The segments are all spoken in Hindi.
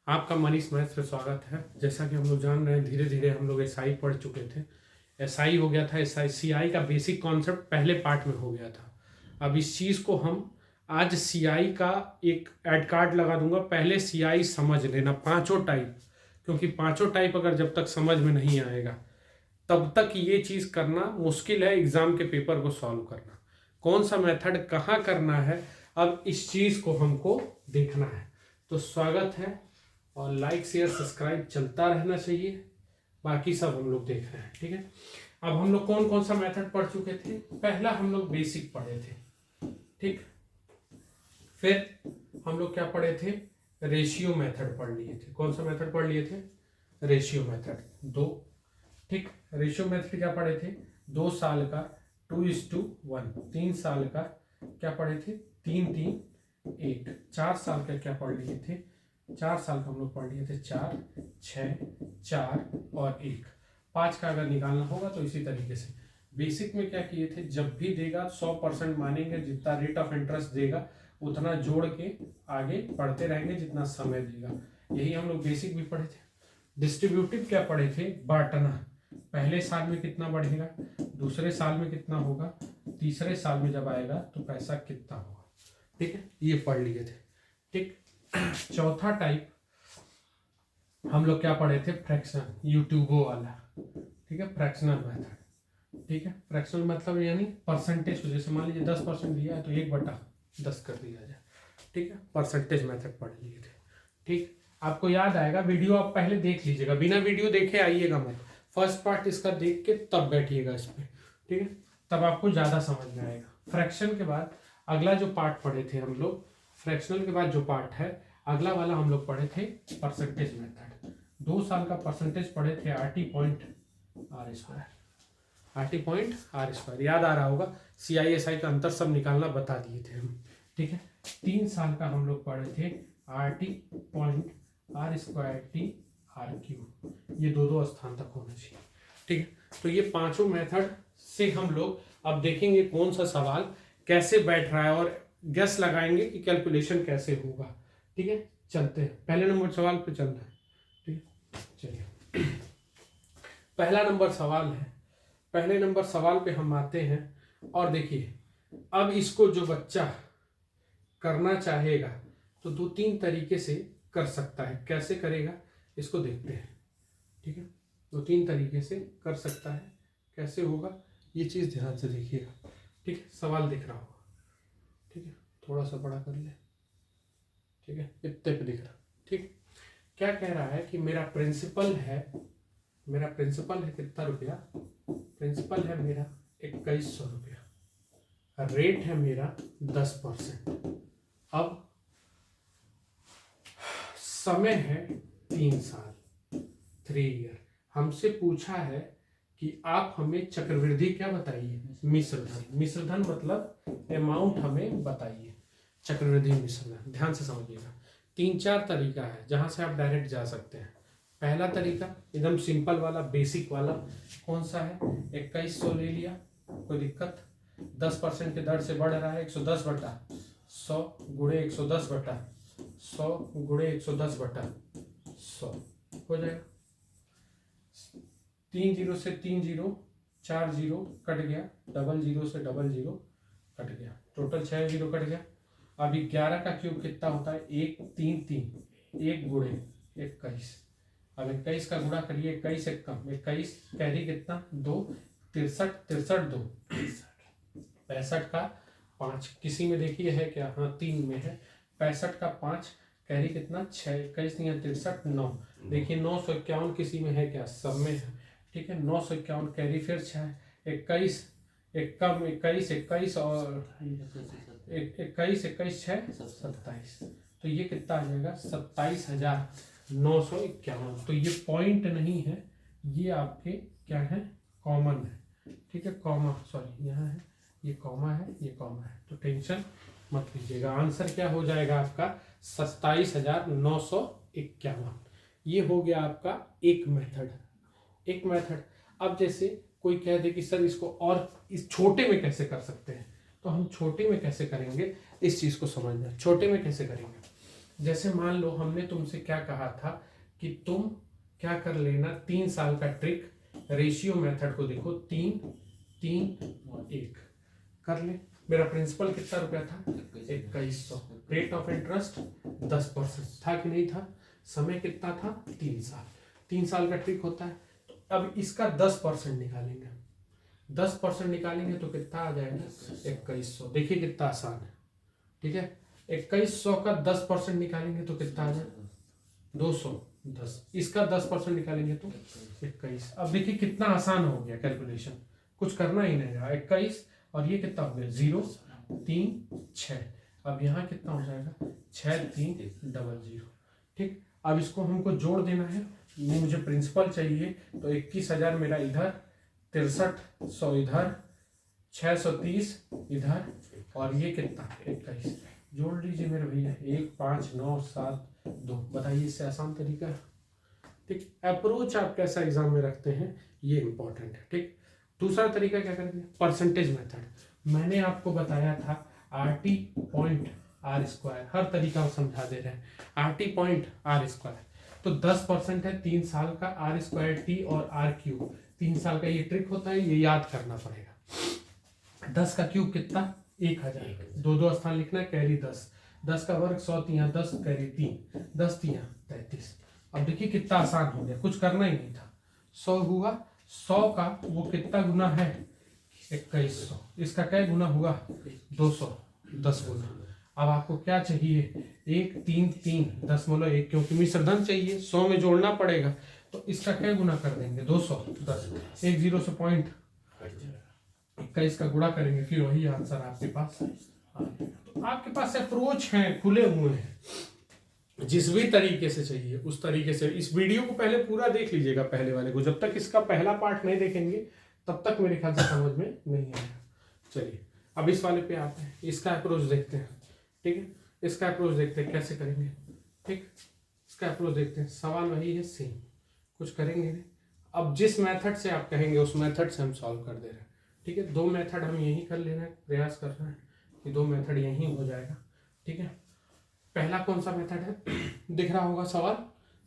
आपका मनीष मैथ्स में स्वागत है। जैसा कि हम लोग जान रहे हैं, धीरे धीरे हम लोग एसआई पढ़ चुके थे। एसआई हो गया था, एसआई सीआई का बेसिक कॉन्सेप्ट पहले पार्ट में हो गया था। अब इस चीज़ को हम आज सीआई का एक ऐड कार्ड लगा दूंगा। पहले सीआई समझ लेना, पांचों टाइप, क्योंकि पांचों टाइप अगर जब तक समझ में नहीं आएगा तब तक ये चीज़ करना मुश्किल है। एग्जाम के पेपर को सॉल्व करना, कौन सा मेथड कहाँ करना है, अब इस चीज़ को हमको देखना है। तो स्वागत है, और लाइक शेयर सब्सक्राइब चलता रहना चाहिए। बाकी सब हम लोग देख रहे हैं, ठीक है। अब हम लोग कौन कौन सा मेथड पढ़ चुके थे। पहला हम लोग बेसिक पढ़े थे, ठीक। फिर हम लोग क्या पढ़े थे, रेशियो मेथड पढ़ लिए थे। कौन सा मेथड पढ़ लिए थे, रेशियो मेथड, दो, ठीक। रेशियो मेथड क्या पढ़े थे, 2 साल का 2:1, 3 साल का क्या पढ़े थे, 3:3:1, 4 साल का क्या पढ़ लिए थे, 4 साल का हम लोग पढ़ लिए थे 4, 6, 4 और 1। 5 का अगर निकालना होगा तो इसी तरीके से। बेसिक में क्या किए थे, जब भी देगा 100% मानेंगे, जितना रेट ऑफ इंटरेस्ट देगा उतना जोड़ के आगे पढ़ते रहेंगे जितना समय देगा। यही हम लोग बेसिक भी पढ़े थे। डिस्ट्रीब्यूटिव क्या पढ़े थे, बांटना। पहले साल में कितना बढ़ेगा, दूसरे साल में कितना होगा, तीसरे साल में जब आएगा तो पैसा कितना होगा, ठीक है। ये पढ़ लिए थे, ठीक। चौथा टाइप हम लोग क्या पढ़े थे, फ्रैक्शन, यूट्यूबो वाला, ठीक है। फ्रैक्शनल मेथड, ठीक है। फ्रैक्शनल मतलब यानी परसेंटेज को, जैसे मान लीजिए 10% दिया है तो 1/10 कर दिया जाए, ठीक है। परसेंटेज मेथड पढ़ लिए थे, ठीक। आपको याद आएगा, वीडियो आप पहले देख लीजिएगा, बिना वीडियो देखे आइएगा मत। फर्स्ट पार्ट इसका देख के तब बैठिएगा इस पर, ठीक है, तब आपको ज़्यादा समझ में आएगा। फ्रैक्शन के बाद अगला जो पार्ट पढ़े थे हम लोग, फ्रैक्शनल के बाद जो पार्ट है अगला वाला हम लोग पढ़े थे परसेंटेज मेथड। 2 साल का परसेंटेज पढ़े थे RT.R²। याद आ रहा होगा, CISI का अंतर सब निकालना बता दिए थे हम, ठीक है। 3 साल का हम लोग पढ़े थे RT.R²T/R³। ये दो स्थान तक होना चाहिए, ठीक है। तो ये पांचों मेथड से हम लोग अब देखेंगे कौन सा सवाल कैसे बैठ रहा है और गेस लगाएंगे कि कैलकुलेशन कैसे होगा, ठीक है। चलते हैं, पहले नंबर सवाल पे चलना है, ठीक है। चलिए, पहला नंबर सवाल है। पहले नंबर सवाल पे हम आते हैं और देखिए, अब इसको जो बच्चा करना चाहेगा तो 2-3 तरीके से कर सकता है। कैसे करेगा इसको देखते हैं, ठीक है। 2-3 तरीके से कर सकता है, कैसे होगा ये चीज़ ध्यान से देखिएगा, ठीक है। सवाल दिख रहा होगा, ठीक है, थोड़ा सा बड़ा कर ले, ठीक है, इतने पे दिख रहा, ठीक। क्या कह रहा है कि मेरा प्रिंसिपल है कितना रुपया, प्रिंसिपल है मेरा 2100 रुपया, रेट है मेरा 10%। अब समय है 3 साल, 3 ईयर। हमसे पूछा है कि आप हमें चक्रवृद्धि क्या बताइए, मिश्रधन मतलब अमाउंट हमें बताइए, चक्रवृद्धि मिश्रधन। ध्यान से समझिएगा, 3-4 तरीका है जहां से आप डायरेक्ट जा सकते हैं। पहला तरीका एकदम सिंपल वाला, बेसिक वाला, कौन सा है, 2100 ले लिया, कोई दिक्कत, 10% के दर से बढ़ रहा है, 110/100 गुणे 110/100 गुणे 110/100 हो जाएगा। 3 0 से 3 0, 4 0 कट गया, 0 से 0 कट गया, टोटल 6 0 कट गया। अभी 11 का क्यूब कितना होता है, 1 3 3, 1 गुणे 21। अब 21 का गुणा करिए, 21 एक कम 21, कैरी कितना 2, 63 2 65 का 5, किसी में देखिए है क्या, हाँ 3 में है, 65 का 5, कैरी कितना 6, 21 63 9, देखिए 951 किसी में है क्या, सब में है, ठीक है। 951 कैरी फिर 6, 21 एक कम 21 21 और 21 21 6 27, तो ये कितना आ जाएगा 27,951। तो ये पॉइंट नहीं है, ये आपके क्या है, कॉमन है, ठीक है। कॉमा सॉरी यहाँ है, ये कॉमा है, ये कॉमा है, तो टेंशन मत लीजिएगा। आंसर क्या हो जाएगा आपका 27,951। ये हो गया आपका एक मेथड। अब जैसे कोई कह दे कि सर इसको और इस छोटे में कैसे कर सकते हैं, तो हम छोटे में कैसे करेंगे इस चीज को समझना है। छोटे में कैसे करेंगे, जैसे मान लो हमने तुमसे क्या कहा था कि तुम क्या कर लेना, 3 साल का ट्रिक रेशियो मेथड को देखो, 3 3 1 कर ले। मेरा प्रिंसिपल कितना रुपया था, 2100। रेट ऑफ इंटरेस्ट 10% था कि नहीं था, समय कितना था, 3 साल। 3 साल का ट्रिक होता है। अब इसका 10% निकालेंगे, 10% निकालेंगे तो कितना आ जाएगा, 2100। देखिए कितना आसान है, ठीक है। 2100 का 10% निकालेंगे तो कितना आ जाएगा, 210। इसका 10% निकालेंगे तो 21। अब देखिए कितना आसान हो गया कैलकुलेशन, कुछ करना ही नहीं रहा। 21 और ये कितना हो गया, 0 3 6। अब यहाँ कितना हो जाएगा, 6 3 00। ठीक, अब इसको हमको जोड़ देना है। मुझे प्रिंसिपल चाहिए तो 21,000 मेरा इधर, 6300 इधर, 630 इधर, और ये कितना 21। जोड़ लीजिए मेरे भैया, 1 5 9 7 2। बताइए इससे आसान तरीका है। ठीक, अप्रोच आप कैसा एग्जाम में रखते हैं ये इंपॉर्टेंट है। ठीक, दूसरा तरीका क्या करेंगे, परसेंटेज मेथड। मैंने आपको बताया था RT पॉइंट R स्क्वायर, हर तरीका समझा दे रहे हैं। RT पॉइंट R स्क्वायर तो 10% है 3 साल का, R स्क्वायर T और R क्यूब 3 साल का ये ट्रिक होता है, ये याद करना पड़ेगा। 10 का क्यूब कितना, 1000। 2 स्थान लिखना है, कैरी 10। 10 का वर्ग 100 3 10, कैरी 3, 10 3 33। अब देखिए कितना आसान हो गया, कुछ करना ही नहीं था। 100 हुआ, 100 का वो कितना गुना है, 2100। इसका क्या गुना हुआ, 210 गुना। अब आपको क्या चाहिए, 1 3 3 10 क्योंकि मिश्र धन चाहिए, 100 में जोड़ना पड़ेगा, तो इसका क्या गुना कर देंगे, 210। 1 0 से पॉइंट 21 का गुणा करेंगे, फिर वही आंसर आपके पास। तो आपके पास अप्रोच है, खुले हुए हैं, जिस भी तरीके से चाहिए उस तरीके से। इस वीडियो को पहले पूरा देख लीजिएगा, पहले वाले को। जब तक इसका पहला पार्ट नहीं देखेंगे तब तक मेरे ख्याल से समझ में नहीं आएगा। चलिए अब इस वाले पे आते हैं, इसका अप्रोच देखते हैं। ठीक है, इसका अप्रोच देखते हैं कैसे करेंगे। ठीक, इसका अप्रोच देखते हैं। सवाल वही है, सेम, कुछ करेंगे नहीं। अब जिस मेथड से आप कहेंगे उस मेथड से हम सॉल्व कर दे रहे हैं। ठीक है, 2 मेथड हम यही कर लेना है, प्रयास कर रहे हैं कि 2 मेथड यही हो जाएगा। ठीक है, पहला कौन सा मेथड है, दिख रहा होगा सवाल,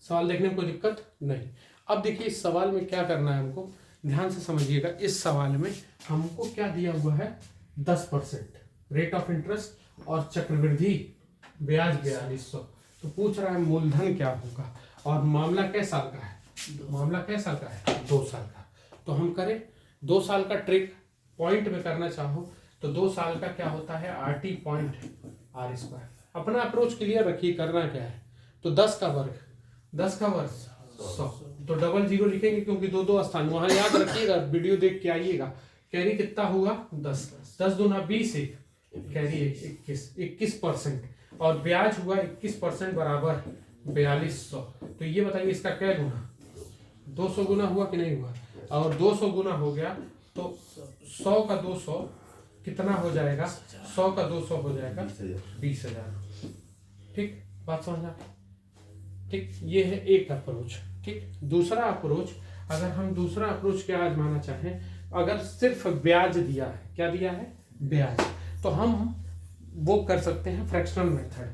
सवाल देखने में कोई दिक्कत नहीं। अब देखिए इस सवाल में क्या करना है हमको, ध्यान से समझिएगा। इस सवाल में हमको क्या दिया हुआ है, 10% रेट ऑफ इंटरेस्ट और चक्रवृद्धि ब्याज 4200। तो पूछ रहा है मूलधन क्या होगा, और मामला कैसे साल का है, मामला कैसे साल का है, 2 साल का। तो हम करें 2 साल का ट्रिक, पॉइंट में करना चाहो तो 2 साल का क्या होता है, RT पॉइंट R स्क्वायर। अपना अप्रोच क्लियर रखिए, करना क्या है। तो 10 का वर्ग 100, तो 00 लिखेंगे क्योंकि 2 स्थान वहां याद रखिएगा, वीडियो देख के आइएगा। कैरी कितना हुआ, 10 10 दूना 20, कैरी 21%, और ब्याज हुआ 21% बराबर 4200। तो ये बताइए इसका क्या गुना, 200 गुना हुआ कि नहीं हुआ, और 200 गुना हो गया तो 100 का 200 कितना हो जाएगा, 100 का 200 हो जाएगा 20,000। ठीक, बात समझा। ठीक, ये है एक अप्रोच। ठीक, दूसरा अप्रोच, अगर हम दूसरा अप्रोच क्या आजमाना चाहें, अगर सिर्फ ब्याज दिया है, क्या दिया है, ब्याज, तो हम वो कर सकते हैं फ्रैक्शनल मेथड,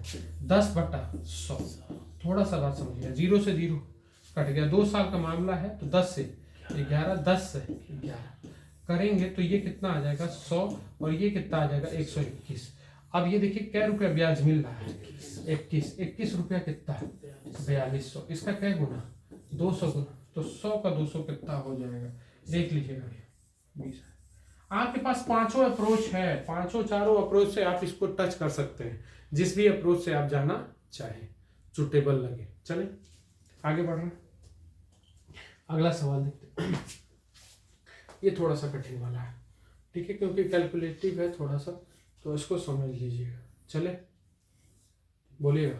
10/100। थोड़ा सा बात समझिए, 0 से 0 कट गया, 2 साल का मामला है तो 10 से 11, 10 से 11 करेंगे तो ये कितना आ जाएगा, 100, और ये कितना आ जाएगा, 121। अब ये देखिए क्या रुपया ब्याज मिल रहा है, 21 रुपया कितना है, 4200। इसका क्या गुना, 200 गुना, तो 100 का 200 कितना हो जाएगा, देख लीजिएगा 20। आपके पास 5 अप्रोच है, 4 अप्रोच से आप इसको टच कर सकते हैं, जिस भी अप्रोच से आप जाना चाहें, सुटेबल लगे। चले आगे बढ़ रहे हैं, अगला सवाल देखते हैं। ये थोड़ा सा कठिन वाला है, ठीक है, क्योंकि कैलकुलेटिव है थोड़ा सा, तो इसको समझ लीजिएगा। चले बोलिएगा,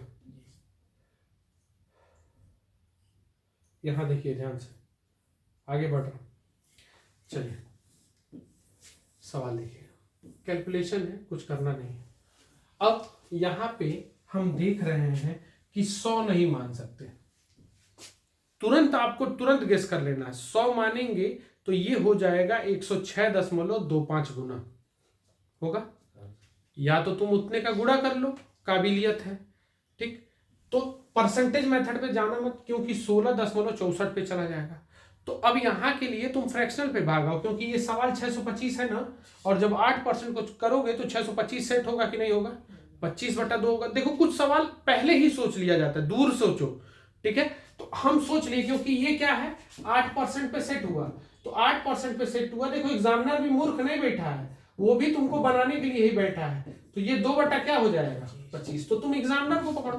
यहां देखिए ध्यान से, आगे बढ़ रहा हूं। चलिए सवाल देखिए, कैलकुलेशन है, कुछ करना नहीं है। अब यहां पे हम देख रहे हैं कि 100 नहीं मान सकते, तुरंत आपको तुरंत गेस कर लेना है। 100 मानेंगे तो ये हो जाएगा 106.25 गुना होगा, या तो तुम उतने का गुणा कर लो, काबिलियत है। ठीक, तो परसेंटेज मेथड पे जाना मत, क्योंकि 16.64 पे चला जाएगा। तो अब यहाँ के लिए तुम फ्रैक्शनल पे भागाओ, क्योंकि ये सवाल 625 है ना, और जब 8% को करोगे तो 625 सेट होगा कि नहीं होगा, 25/2 होगा। देखो कुछ सवाल पहले ही सोच लिया जाता है, दूर सोचो, ठीक है। तो हम सोच लिए, क्योंकि ये क्या है 8% पे सेट हुआ, तो 8% पे सेट हुआ। देखो एग्जामिनर भी मूर्ख नहीं बैठा है, वो भी तुमको बनाने के लिए ही बैठा है। तो ये 2 बटा क्या हो जाएगा 25, तो तुम एग्जामिनर को पकड़ो,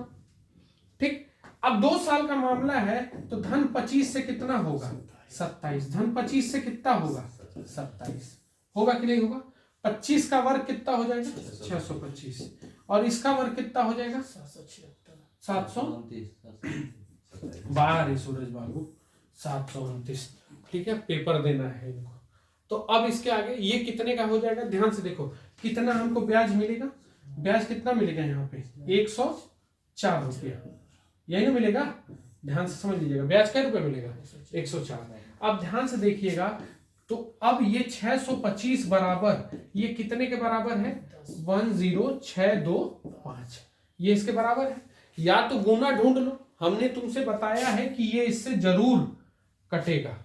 ठीक। अब 2 साल का मामला है, तो धन 25 से कितना होगा 27, धन 25 से कितना होगा 27, होगा कि नहीं होगा। 25 का वर्ग कितना हो जाएगा 625, और इसका वर्ग कितना हो जाएगा 729, सूरज बाबू 729, ठीक है। पेपर देना है इनको। तो अब इसके आगे ये कितने का हो जाएगा, ध्यान से देखो कितना हमको ब्याज मिलेगा, ब्याज कितना मिलेगा यहाँ पे 104 रुपया, यही ना मिलेगा, ध्यान से समझ लीजिएगा। ब्याज कै रुपए मिलेगा 104। अब ध्यान से देखिएगा, तो अब ये 625 बराबर ये कितने के बराबर है 10625, ये इसके बराबर है। या तो गुना ढूंढ लो, हमने तुमसे बताया है कि ये इससे जरूर कटेगा,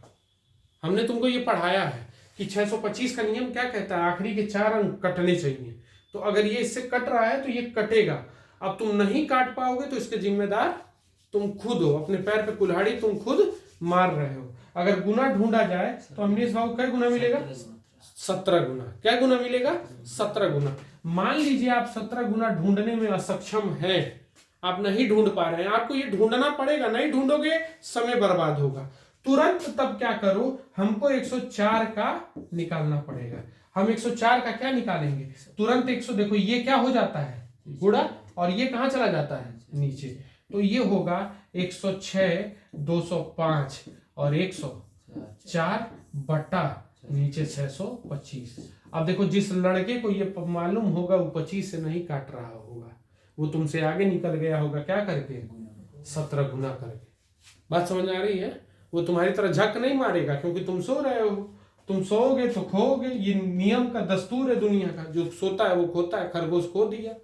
हमने तुमको ये पढ़ाया है कि 625 का नियम क्या कहता है, आखिरी के 4 अंक कटने चाहिए। तो अगर ये इससे कट रहा है तो ये कटेगा। अब तुम नहीं काट पाओगे तो इसके जिम्मेदार तुम खुद हो, अपने पैर पे कुल्हाड़ी तुम खुद मार रहे हो। अगर गुना ढूंढा जाए तो अमरीश बाबू क्या गुना मिलेगा 17 गुना, क्या गुना मिलेगा 17 गुना। मान लीजिए आप 17 गुना ढूंढने में असक्षम हैं, आप नहीं ढूंढ पा रहे हैं, आपको ये ढूंढना पड़ेगा, नहीं ढूंढोगे समय बर्बाद होगा। तुरंत तब क्या करो, हमको 104 का निकालना पड़ेगा। हम 104 का क्या निकालेंगे, तुरंत 100, देखो ये क्या हो जाता है गुणा, और ये कहां चला जाता है नीचे, तो ये होगा 106 205 और 104 बटा नीचे 625। अब देखो जिस लड़के को ये मालूम होगा वो 25 से नहीं काट रहा होगा, वो तुमसे आगे निकल गया होगा क्या करके 17 गुना करके। बात समझ आ रही है। वो तुम्हारी तरह झक नहीं मारेगा, क्योंकि तुम सो रहे हो, तुम सोओगे तो खोओगे, ये नियम का दस्तूर है दुनिया का, जो सोता है वो खोता है। खरगोश खो दिया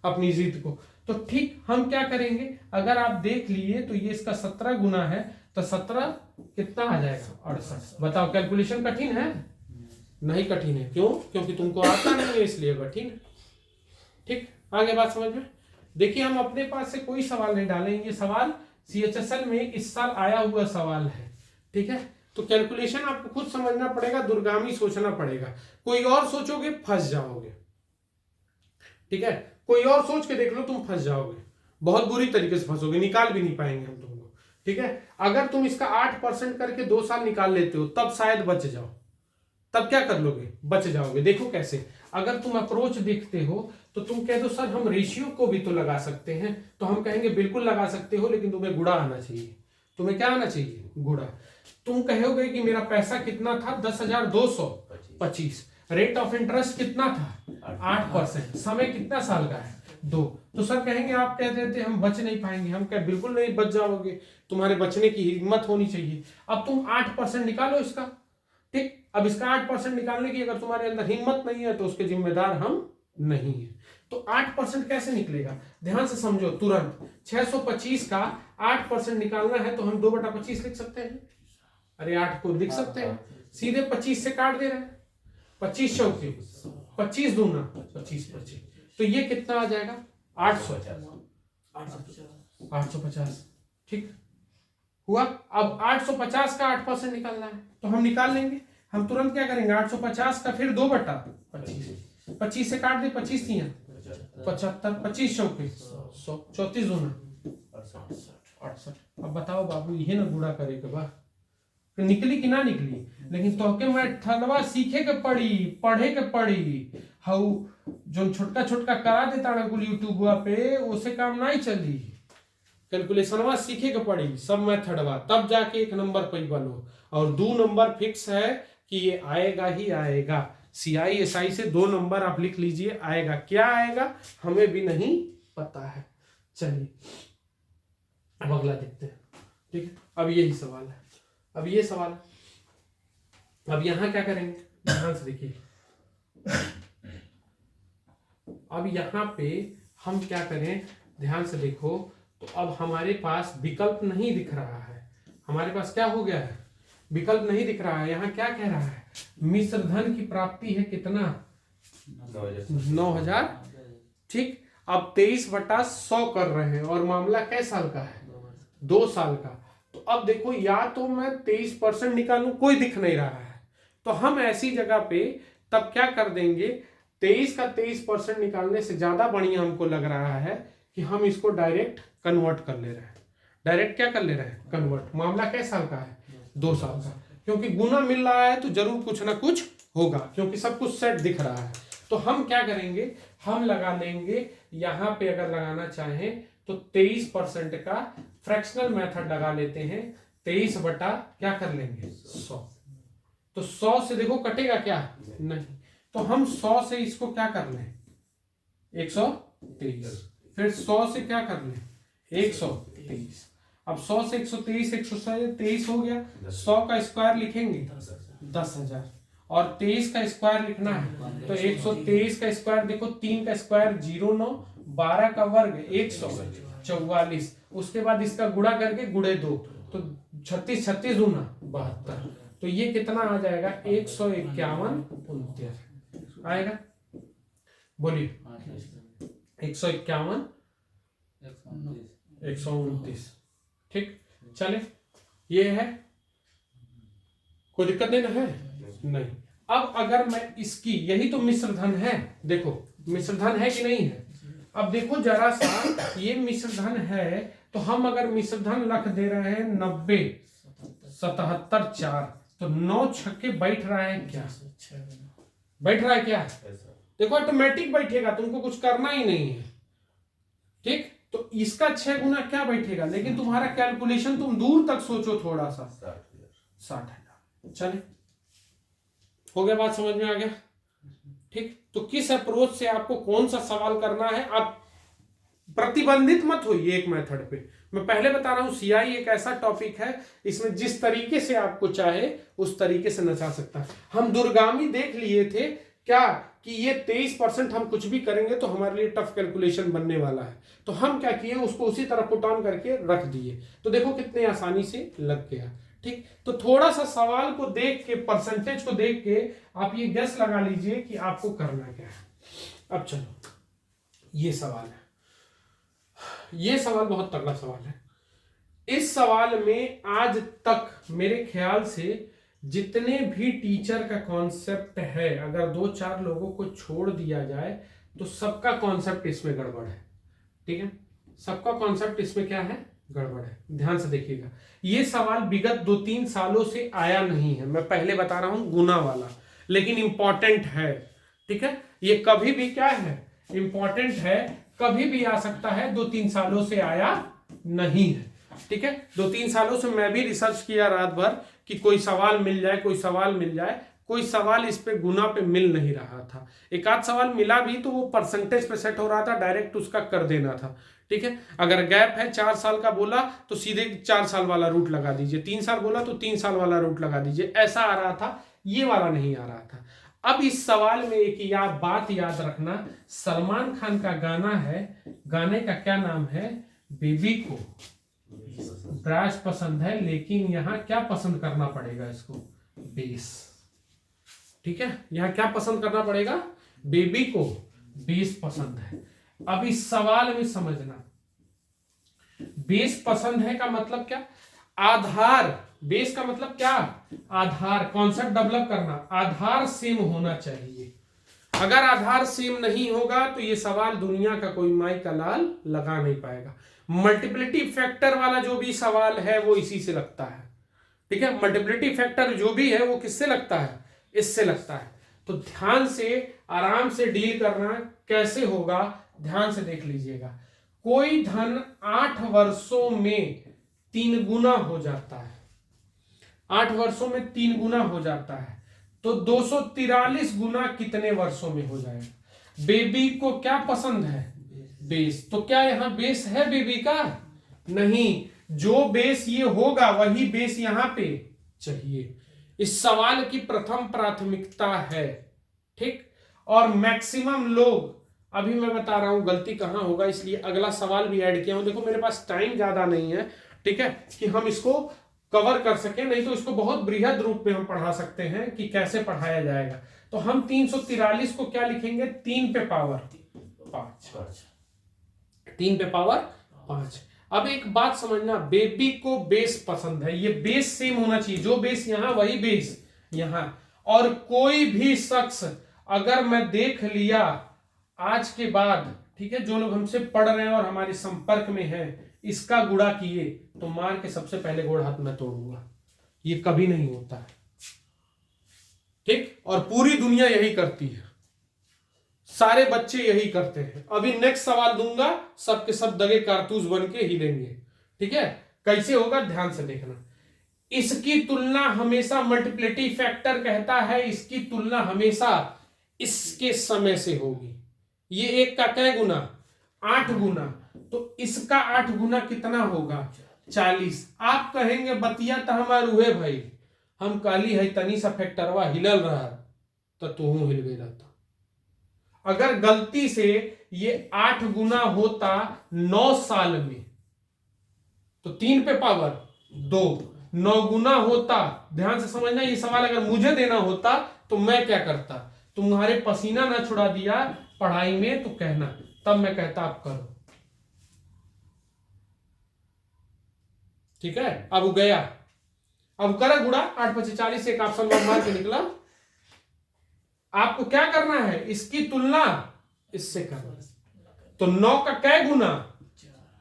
अपनी जिद को। तो ठीक हम क्या करेंगे, अगर आप देख लिए तो ये इसका 17 गुना है, तो 17 कितना आ जाएगा 68। बताओ कैलकुलेशन कठिन है, नहीं कठिन है, क्यों, क्योंकि तुमको आता नहीं है इसलिए कठिन है, ठीक। आगे बात समझ में। देखिए हम अपने पास से कोई सवाल नहीं डालेंगे, ये सवाल CHSL में इस साल आया हुआ सवाल है, ठीक है। तो कैलकुलेशन आपको खुद समझना पड़ेगा, दूरगामी सोचना पड़ेगा। कोई और सोचोगे फंस जाओगे, ठीक है। कोई और सोच के देख लो तुम फंस जाओगे, बहुत बुरी तरीके से फंसोगे, निकाल भी नहीं पाएंगे हम तुमको, ठीक है। अगर तुम इसका 8% करके 2 साल निकाल लेते हो तब शायद बच जाओ, तब क्या कर लोगे बच जाओगे। देखो कैसे, अगर तुम अप्रोच देखते हो तो तुम कह दो सर हम रेशियो को भी तो लगा सकते हैं, तो हम कहेंगे बिल्कुल लगा सकते हो, लेकिन तुम्हें गुणा आना चाहिए। तुम्हें क्या आना चाहिए गुणा। तुम कहोगे कि मेरा पैसा कितना था 10,225, रेट ऑफ इंटरेस्ट कितना था 8%, समय कितना साल का है 2, तो सर कहेंगे आप कहते थे हम बच नहीं पाएंगे, हम क्या बिल्कुल नहीं बच जाओगे, तुम्हारे बचने की हिम्मत होनी चाहिए। अब तुम 8% निकालो इसका, ठीक। अब इसका 8% निकालने की अगर तुम्हारे अंदर हिम्मत नहीं है तो उसके जिम्मेदार हम नहीं है। तो 8% कैसे निकलेगा, ध्यान से समझो तुरंत। 625 का 8% निकालना है तो हम 2/25 लिख सकते हैं। अरे 8 को लिख सकते हैं, सीधे 25 से काट दे रहे हैं, 25 चौके 25 दूना 25 25, तो ये कितना आ जाएगा 850, ठीक हुआ। अब 850 का 8% निकालना है तो हम निकाल लेंगे। हम तुरंत क्या करेंगे 850 का फिर 2/25, 25 से काट दे, 25 थी 75, 25 चौके 100, 34 दूना 68। अब बताओ बाबू ये ना गुणा करे के बा निकली कि ना निकली, लेकिन तोहके मैं ठलवा सीखे के पड़ी, पढ़े के पड़ी। हाउ जो छोटका छोटका करा देता ना कुल यूट्यूब पे, उसे काम नहीं चली। कैलकुलेशनवा सीखे के पड़ी, सब मेथडवा, तब जाके 1 नंबर पे बनो। और 2 नंबर फिक्स है कि ये आएगा ही आएगा। CISI से 2 नंबर आप लिख लीजिए, आएगा। क्या आएगा हमें भी नहीं पता है। चलिए अब अगला देखते हैं, ठीक है। अब यही सवाल है, अब ये सवाल, अब यहां क्या करेंगे ध्यान से देखिए। अब यहां पे हम क्या करें, ध्यान से देखो, तो अब हमारे पास विकल्प नहीं दिख रहा है, हमारे पास क्या हो गया है, विकल्प नहीं दिख रहा है। यहाँ क्या कह रहा है, मिश्र धन की प्राप्ति है कितना, 9,000। ठीक, अब 23/100 कर रहे हैं और मामला कै साल का है, 2 साल का। तो अब देखो, या तो मैं 23% निकालूं, कोई दिख नहीं रहा है, तो हम ऐसी जगह पे तब क्या कर देंगे, 23 का 23% निकालने से ज्यादा बढ़िया हमको लग रहा है कि हम इसको डायरेक्ट कन्वर्ट कर ले रहे हैं। डायरेक्ट क्या कर ले रहे हैं, कन्वर्ट। मामला कै साल का है, 2 साल का, क्योंकि गुना मिल रहा है तो जरूर कुछ ना कुछ होगा, क्योंकि सब कुछ सेट दिख रहा है। तो हम क्या करेंगे, हम लगा लेंगे यहाँ पे, अगर लगाना चाहें तो 23% का फ्रैक्शनल मेथड लगा लेते हैं। 23 बटा क्या कर लेंगे, 100। तो 100 से देखो कटेगा क्या, नहीं, तो हम 100 से इसको क्या कर लें, 123। फिर 100 से क्या कर लें, 123। अब 100 से 123, 123 हो गया। 100 का स्क्वायर लिखेंगे 10,000, और 23 का स्क्वायर लिखना है तो 123 का स्क्वायर, देखो 3 का स्क्वायर 09, 12 का वर्ग 144, उसके बाद इसका गुणा करके गुणे 2, तो 36, 36 दूना 72, तो ये कितना आ जाएगा, 151 आएगा। बोलिए, 151 129। ठीक, चले, ये है, कोई दिक्कत नहीं ना है, नहीं। अब अगर मैं इसकी, यही तो मिश्र धन है, देखो मिश्र धन है कि नहीं है। अब देखो जरा सा, ये मिश्र धन है, तो हम अगर मिश्र धन रख दे रहे हैं 90, 77, 4, तो 9 छक्के बैठ रहा है क्या, बैठ रहा है क्या, देखो ऑटोमेटिक बैठेगा, तुमको कुछ करना ही नहीं है। ठीक, तो इसका 6 गुना क्या बैठेगा, लेकिन तुम्हारा कैलकुलेशन तुम दूर तक सोचो थोड़ा सा, 60,000। चले, हो गया, बात समझ में आ गया। ठीक, तो किस अप्रोच से आपको कौन सा सवाल करना है, आप प्रतिबंधित मत होइए एक मेथड पे। मैं पहले बता रहा हूं, सीआई एक ऐसा टॉपिक है, इसमें जिस तरीके से आपको चाहे उस तरीके से नचा सकता है। हम दूरगामी देख लिए थे क्या, कि ये 23% हम कुछ भी करेंगे तो हमारे लिए टफ कैलकुलेशन बनने वाला है, तो हम क्या किए, उसको उसी तरह पुट ऑन करके रख दिए, तो देखो कितने आसानी से लग गया। ठीक, तो थोड़ा सा सवाल को देख के, परसेंटेज को देख के आप ये गेस लगा लीजिए कि आपको करना क्या है। अब चलो, ये सवाल है, ये सवाल बहुत तगड़ा सवाल है। इस सवाल में आज तक मेरे ख्याल से जितने भी टीचर का कॉन्सेप्ट है, अगर 2-4 लोगों को छोड़ दिया जाए तो सबका कॉन्सेप्ट इसमें गड़बड़ है। ठीक है, सबका कॉन्सेप्ट इसमें क्या है, गड़बड़ है। ध्यान से देखिएगा, ये सवाल विगत 2-3 सालों से आया नहीं है, मैं पहले बता रहा हूं गुना वाला, लेकिन इंपॉर्टेंट है। ठीक है, ये कभी भी क्या है, इंपॉर्टेंट है, कभी भी आ सकता है, 2-3 सालों से आया नहीं है। ठीक है, 2-3 सालों से मैं भी रिसर्च किया रात भर कि कोई सवाल मिल जाए, कोई सवाल मिल जाए, कोई सवाल इस पे गुना पे मिल नहीं रहा था। एक आध सवाल मिला भी तो वो परसेंटेज पे सेट हो रहा था, डायरेक्ट उसका कर देना था। ठीक है, अगर गैप है 4 साल का बोला तो सीधे 4 साल वाला रूट लगा दीजिए, 3 साल बोला तो 3 साल वाला रूट लगा दीजिए, ऐसा आ रहा था, ये वाला नहीं आ रहा था। अब इस सवाल में एक बात याद रखना, सलमान खान का गाना है, गाने का क्या नाम है, बेबी को ब्राश पसंद है, लेकिन यहाँ क्या पसंद करना पड़ेगा इसको, बेस। ठीक है, यहाँ क्या पसंद करना पड़ेगा, बेबी को बेस पसंद है। अब इस सवाल में समझना, बेस पसंद है का मतलब क्या, आधार, बेस का मतलब क्या, आधार, कॉन्सेप्ट डेवलप करना, आधार सेम होना चाहिए। अगर आधार सेम नहीं होगा तो ये सवाल दुनिया का कोई माई का लाल लगा नहीं पाएगा। मल्टीप्लिटी फैक्टर वाला जो भी सवाल है वो इसी से लगता है। ठीक है, मल्टीप्लिटी फैक्टर जो भी है वो किससे लगता है, इससे लगता है। तो ध्यान से आराम से डील करना, कैसे होगा ध्यान से देख लीजिएगा। कोई धन 8 वर्षों में 3 गुना हो जाता है, 8 वर्षों में 3 गुना हो जाता है, तो 243 गुना कितने वर्षों में हो जाएगा। बेबी को क्या पसंद है, बेस, तो क्या यहां बेस है बेबी का, नहीं, जो बेस ये होगा वही बेस यहां पे चाहिए। इस सवाल की प्रथम प्राथमिकता है। ठीक, और मैक्सिमम लोग अभी मैं बता रहा हूं गलती कहां होगा, इसलिए अगला सवाल भी ऐड किया हूं। देखो मेरे पास टाइम ज्यादा नहीं है, ठीक है, कि हम इसको कवर कर सके, नहीं तो इसको बहुत बृहद रूप में हम पढ़ा सकते हैं कि कैसे पढ़ाया जाएगा। तो हम 343 को क्या लिखेंगे, 3 पे पावर 5, 3 पे पावर 5। अब एक बात समझना, बेबी को बेस पसंद है, ये बेस सेम होना चाहिए, जो बेस यहां वही बेस यहां। और कोई भी शख्स अगर मैं देख लिया आज के बाद, ठीक है, जो लोग हमसे पढ़ रहे हैं और हमारे संपर्क में हैं, इसका गुणा किए तो मार के सबसे पहले गोड़ हाथ में तोड़ूंगा। ये कभी नहीं होता है, ठीक, और पूरी दुनिया यही करती है, सारे बच्चे यही करते हैं। अभी नेक्स्ट सवाल दूंगा, सबके सब दगे कारतूस बन के हिलेंगे, ठीक है। कैसे होगा ध्यान से देखना। इसकी तुलना हमेशा, मल्टीप्लिटी फैक्टर कहता है इसकी तुलना हमेशा इसके समय से होगी। ये 1 का कै गुना, 8 गुना, तो इसका 8 गुना कितना होगा, 40। आप कहेंगे बतिया तो हमार उहे भाई, हम काली है तनी सा फैक्टरवा हिलल रहा तो तू हिल गई रहता। अगर गलती से ये 8 गुना होता 9 साल में तो 3 पे पावर 2, 9 गुना होता, ध्यान से समझना, ये सवाल अगर मुझे देना होता तो मैं क्या करता, तुम्हारे पसीना ना छुड़ा दिया पढ़ाई में तो कहना, तब मैं कहता आप करो, ठीक है। अब गया, अब करा गुड़ा, 8 × 5 = 40, एक ऑप्शन मार के निकला। आपको क्या करना है, इसकी तुलना इससे करना। तो 9 का कै गुना,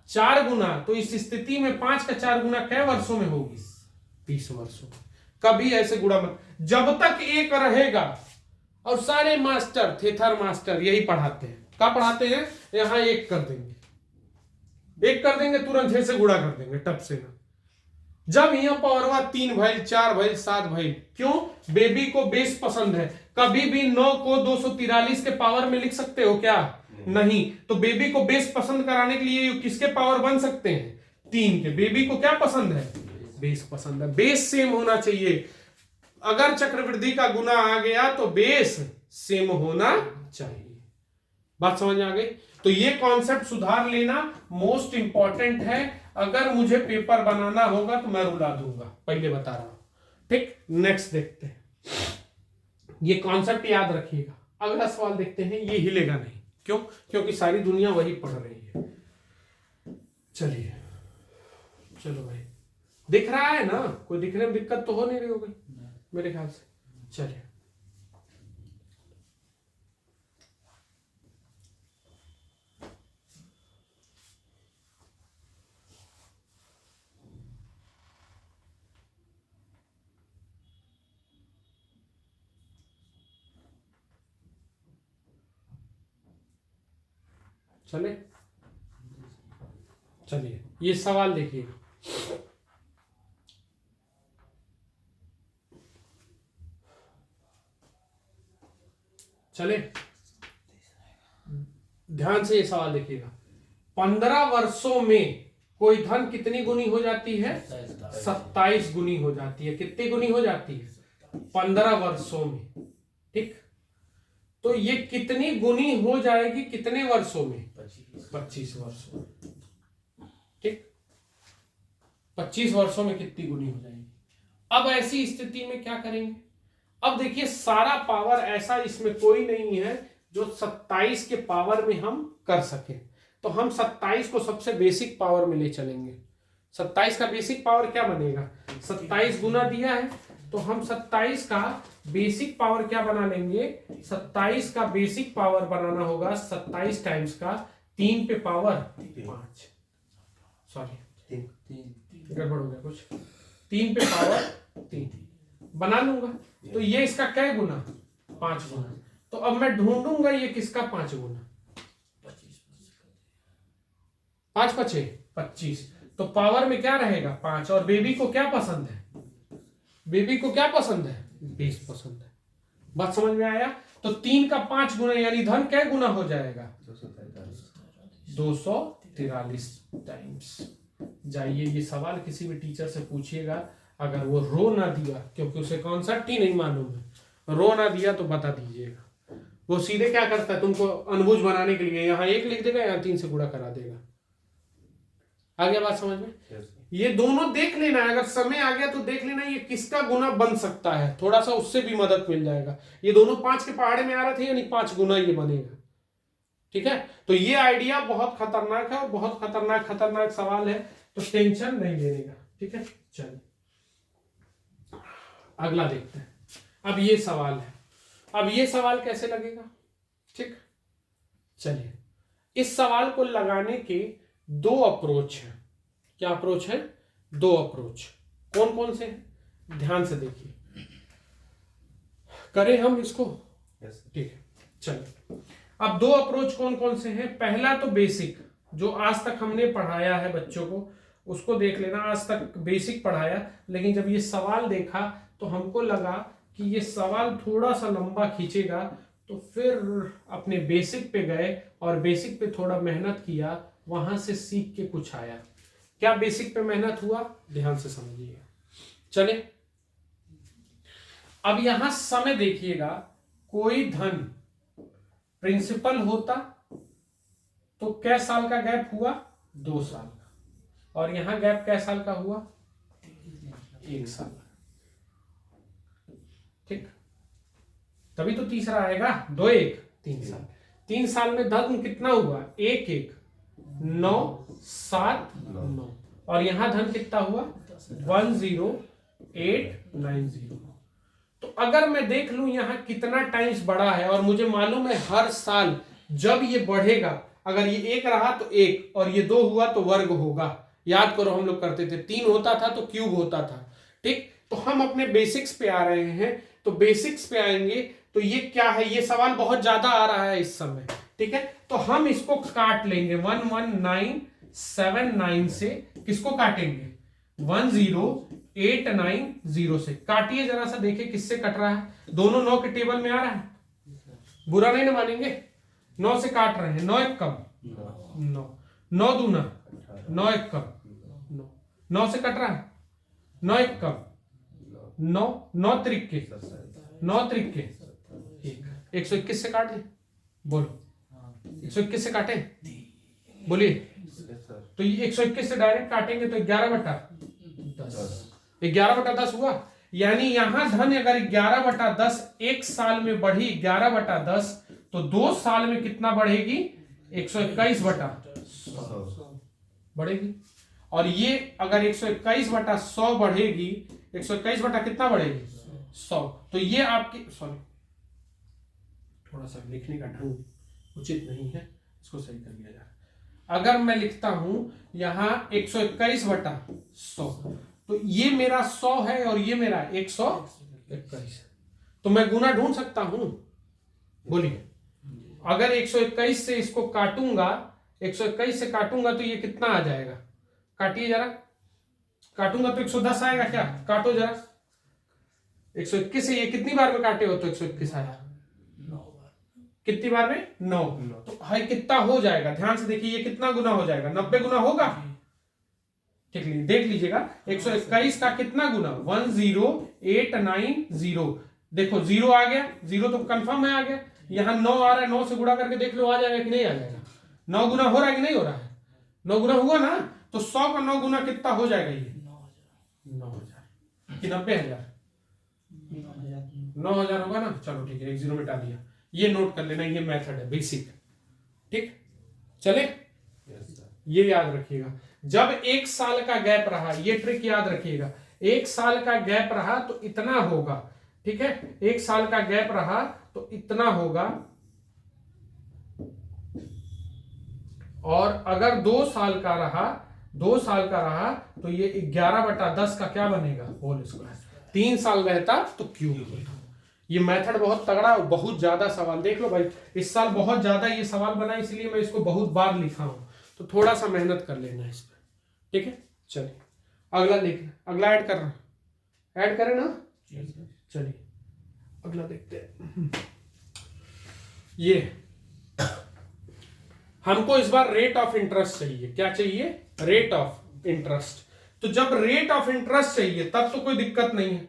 4 गुना, तो इस स्थिति में 5 का 4 गुना कै वर्षों में होगी, 20 वर्षों। कभी ऐसे गुणा मत, जब तक एक रहेगा। और सारे मास्टर, थेथर मास्टर यही पढ़ाते हैं। क्या पढ़ाते हैं, यहां 1 कर देंगे, 1 कर देंगे, तुरंत से गुणा कर देंगे, टप से ना। जब यहां पावरवा 3 भइल, 4 भइल, 7 भइल, क्यों, बेबी को बेस पसंद है। कभी भी 9 को 243 के पावर में लिख सकते हो क्या, नहीं। तो बेबी को बेस पसंद कराने के लिए किसके पावर बन सकते हैं, 3 के। बेबी को क्या पसंद है, बेस पसंद है, बेस सेम होना चाहिए। अगर चक्रवृद्धि का गुना आ गया तो बेस सेम होना चाहिए। बात समझ में आ गई। तो ये कॉन्सेप्ट सुधार लेना मोस्ट इंपॉर्टेंट है। अगर मुझे पेपर बनाना होगा तो मैं रुला दूंगा, पहले बता रहा हूं, ठीक। नेक्स्ट देखते हैं, ये कॉन्सेप्ट याद रखिएगा। अगला सवाल देखते हैं, ये हिलेगा नहीं, क्यों, क्योंकि सारी दुनिया वही पढ़ रही है। चलिए, चलो भाई, दिख रहा है ना, कोई दिखने में दिक्कत तो हो नहीं रही होगी मेरे ख्याल से। चलिए, चले, चलिए ये सवाल देखिए। चले, ध्यान से ये सवाल देखिएगा। 15 वर्षों में कोई धन कितनी गुनी हो जाती है, 27 गुनी हो जाती है। कितनी गुनी हो जाती है, 15 वर्षों में, ठीक। तो ये कितनी गुनी हो जाएगी, कितने वर्षों में, 25 वर्षों, ठीक। 25 वर्षों में कितनी गुनी हो जाएगी। अब ऐसी स्थिति में क्या करेंगे। अब देखिए, सारा पावर ऐसा इसमें कोई नहीं है जो 27 के पावर में हम कर सके। तो हम 27 को सबसे बेसिक पावर में ले चलेंगे। 27 का बेसिक पावर क्या बनेगा, 27 गुना दिया है तो हम 27 का बेसिक पावर क्या बना लेंगे, 27 का बेसिक पावर बनाना होगा 27 टाइम्स का 3 पे पावर 5, सॉरी गड़बड़ हो गया कुछ, 3 पे पावर 3 बना लूंगा। तो ये इसका क्या गुना, 5 गुना। तो अब मैं ढूंढूंगा ये किसका 5 गुना, 5 × 5 = 25। तो पावर में क्या रहेगा, 5। और बेबी को क्या पसंद है, बेबी को क्या पसंद है, बेस पसंद है। बात समझ में आया। तो 3 का 5 गुना यानी धन क्या गुना हो जाएगा, 243 टाइम्स। जाइए, ये सवाल किसी भी टीचर से पूछिएगा, अगर वो रो ना दिया, क्योंकि उसे कॉन्सेप्ट ही नहीं मालूम है, रो ना दिया तो बता दीजिएगा। वो सीधे क्या करता है, तुमको अनबुझ बनाने के लिए यहाँ 1 लिख देगा, यहाँ 3 से गुणा करा देगा। आगे बात समझ में? ये दोनों देख लेना है, अगर समय आ गया तो देख लेना ये किसका गुना बन सकता है, थोड़ा सा उससे भी मदद मिल जाएगा। ये दोनों 5 के पहाड़े में आ रहे थे, यानी 5 गुना ये बनेगा। ठीक है, तो ये आइडिया बहुत खतरनाक है और बहुत खतरनाक सवाल है, तो टेंशन नहीं लेने का। ठीक है, चलिए अगला देखते हैं। अब ये सवाल है, अब ये सवाल कैसे लगेगा? ठीक, चलिए इस सवाल को लगाने के 2 अप्रोच है। क्या अप्रोच है? 2 अप्रोच। कौन कौन से हैं? ध्यान से देखिए, करें हम इसको। ठीक है, चलिए अब 2 अप्रोच कौन कौन से हैं? पहला तो बेसिक, जो आज तक हमने पढ़ाया है बच्चों को, उसको देख लेना। आज तक बेसिक पढ़ाया, लेकिन जब ये सवाल देखा तो हमको लगा कि ये सवाल थोड़ा सा लंबा खींचेगा, तो फिर अपने बेसिक पे गए और बेसिक पे थोड़ा मेहनत किया, वहां से सीख के कुछ आया। क्या बेसिक पे मेहनत हुआ? ध्यान से समझिएगा। चले अब यहां समय देखिएगा, कोई धन प्रिंसिपल होता तो कै साल का गैप हुआ? 2 साल का। और यहां गैप कै साल का हुआ? 1 साल। ठीक, तभी तो तीसरा आएगा। 2 1 3 साल। 3 साल में धन कितना हुआ? 1 1 9 7 9। और यहां धन कितना हुआ? 10890। तो अगर मैं देख लूं यहां कितना टाइम्स बढ़ा है, और मुझे मालूम है हर साल जब ये बढ़ेगा, अगर ये 1 रहा तो 1, और ये 2 हुआ तो वर्ग होगा। याद करो हम लोग करते थे, 3 होता था तो क्यूब होता था। ठीक, तो हम अपने बेसिक्स पे आ रहे हैं, तो बेसिक्स पे आएंगे तो ये क्या है? ये सवाल बहुत ज्यादा आ रहा है इस समय। ठीक है, तो हम इसको काट लेंगे 11979 से। किसको काटेंगे? 10890 से। काटिए जरा सा, देखिए किससे कट रहा है। दोनों 9 के टेबल में आ रहा है, बुरा नहीं ना मानेंगे। 9 से काट रहे हैं, 9 1 कम 9, 9 दूना 9 1 कम 9, 9 से कट रहा है, 9 1 कम 9, 9 त्रिक्के 9 त्रिक्के 121 से काटे। बोलो 121 से काटे, बोलिए। तो ये 121 से डायरेक्ट काटेंगे तो 11/10, 11/10 हुआ। यानी यहां धन अगर 11/10 1 साल में बढ़ी 11/10, तो 2 साल में कितना बढ़ेगी? 121/100 बढ़ेगी। और ये अगर 121/100 बढ़ेगी, 121 कितना बढ़ेगी? 100। तो ये आपकी, सॉरी थोड़ा सा लिखने का ढंग उचित नहीं है, इसको सही कर दिया जाए। अगर मैं लिखता हूं यहां 121/100, तो ये मेरा 100 है और ये मेरा 121, तो मैं गुना ढूंढ सकता हूं। बोलिए, अगर 121 से इसको काटूंगा, 121 से काटूंगा तो ये कितना आ जाएगा? काटिए जरा, काटूंगा तो 110 आएगा क्या? काटो जरा, 121 से ये कितनी बार में काटे हो? तो 121 आया। कितनी बार में? 9। तो है कितना हो जाएगा? ध्यान से देखिए, ये कितना गुना हो जाएगा? 90 गुना होगा। ठीक, देख लीजिएगा 121 का कितना गुना? 10890। देखो 0 आ गया, 0 तो कंफर्म है आ गया। यहां 9 आ रहा है, 9 से गुणा करके देख लो आ जाएगा कि नहीं आ जाएगा। 9 गुना हो रहा है कि नहीं हो रहा है? 9 गुना हुआ ना, तो 100 का 9 गुना कितना हो जाएगा? ये 9000 कि 90,000? 9000 होगा ना। चलो ठीक है, 1 0 मिटा दिया। ये नोट कर लेना, ये मेथड है बेसिक। ठीक, चले ये याद रखिएगा। जब 1 साल का गैप रहा, ये ट्रिक याद रखिएगा, 1 साल का गैप रहा तो इतना होगा। ठीक है, 1 साल का गैप रहा तो इतना होगा। और अगर 2 साल का रहा, 2 साल का रहा तो ये 11/10 का क्या बनेगा? Whole square. 3 साल रहता तो क्यूब होता। ये मेथड बहुत तगड़ा और बहुत ज्यादा सवाल, देख लो भाई इस साल बहुत ज्यादा ये सवाल बना, इसलिए मैं इसको बहुत बार लिखा हूं, तो थोड़ा सा मेहनत कर लेना इस पर। ठीक है, चलिए अगला लिख, अगला ऐड करना, ऐड करें ना। चलिए अगला देखते हैं। ये हमको इस बार रेट ऑफ इंटरेस्ट चाहिए। क्या चाहिए? Rate of interest. तो जब रेट ऑफ इंटरेस्ट चाहिए तब तो कोई दिक्कत नहीं है,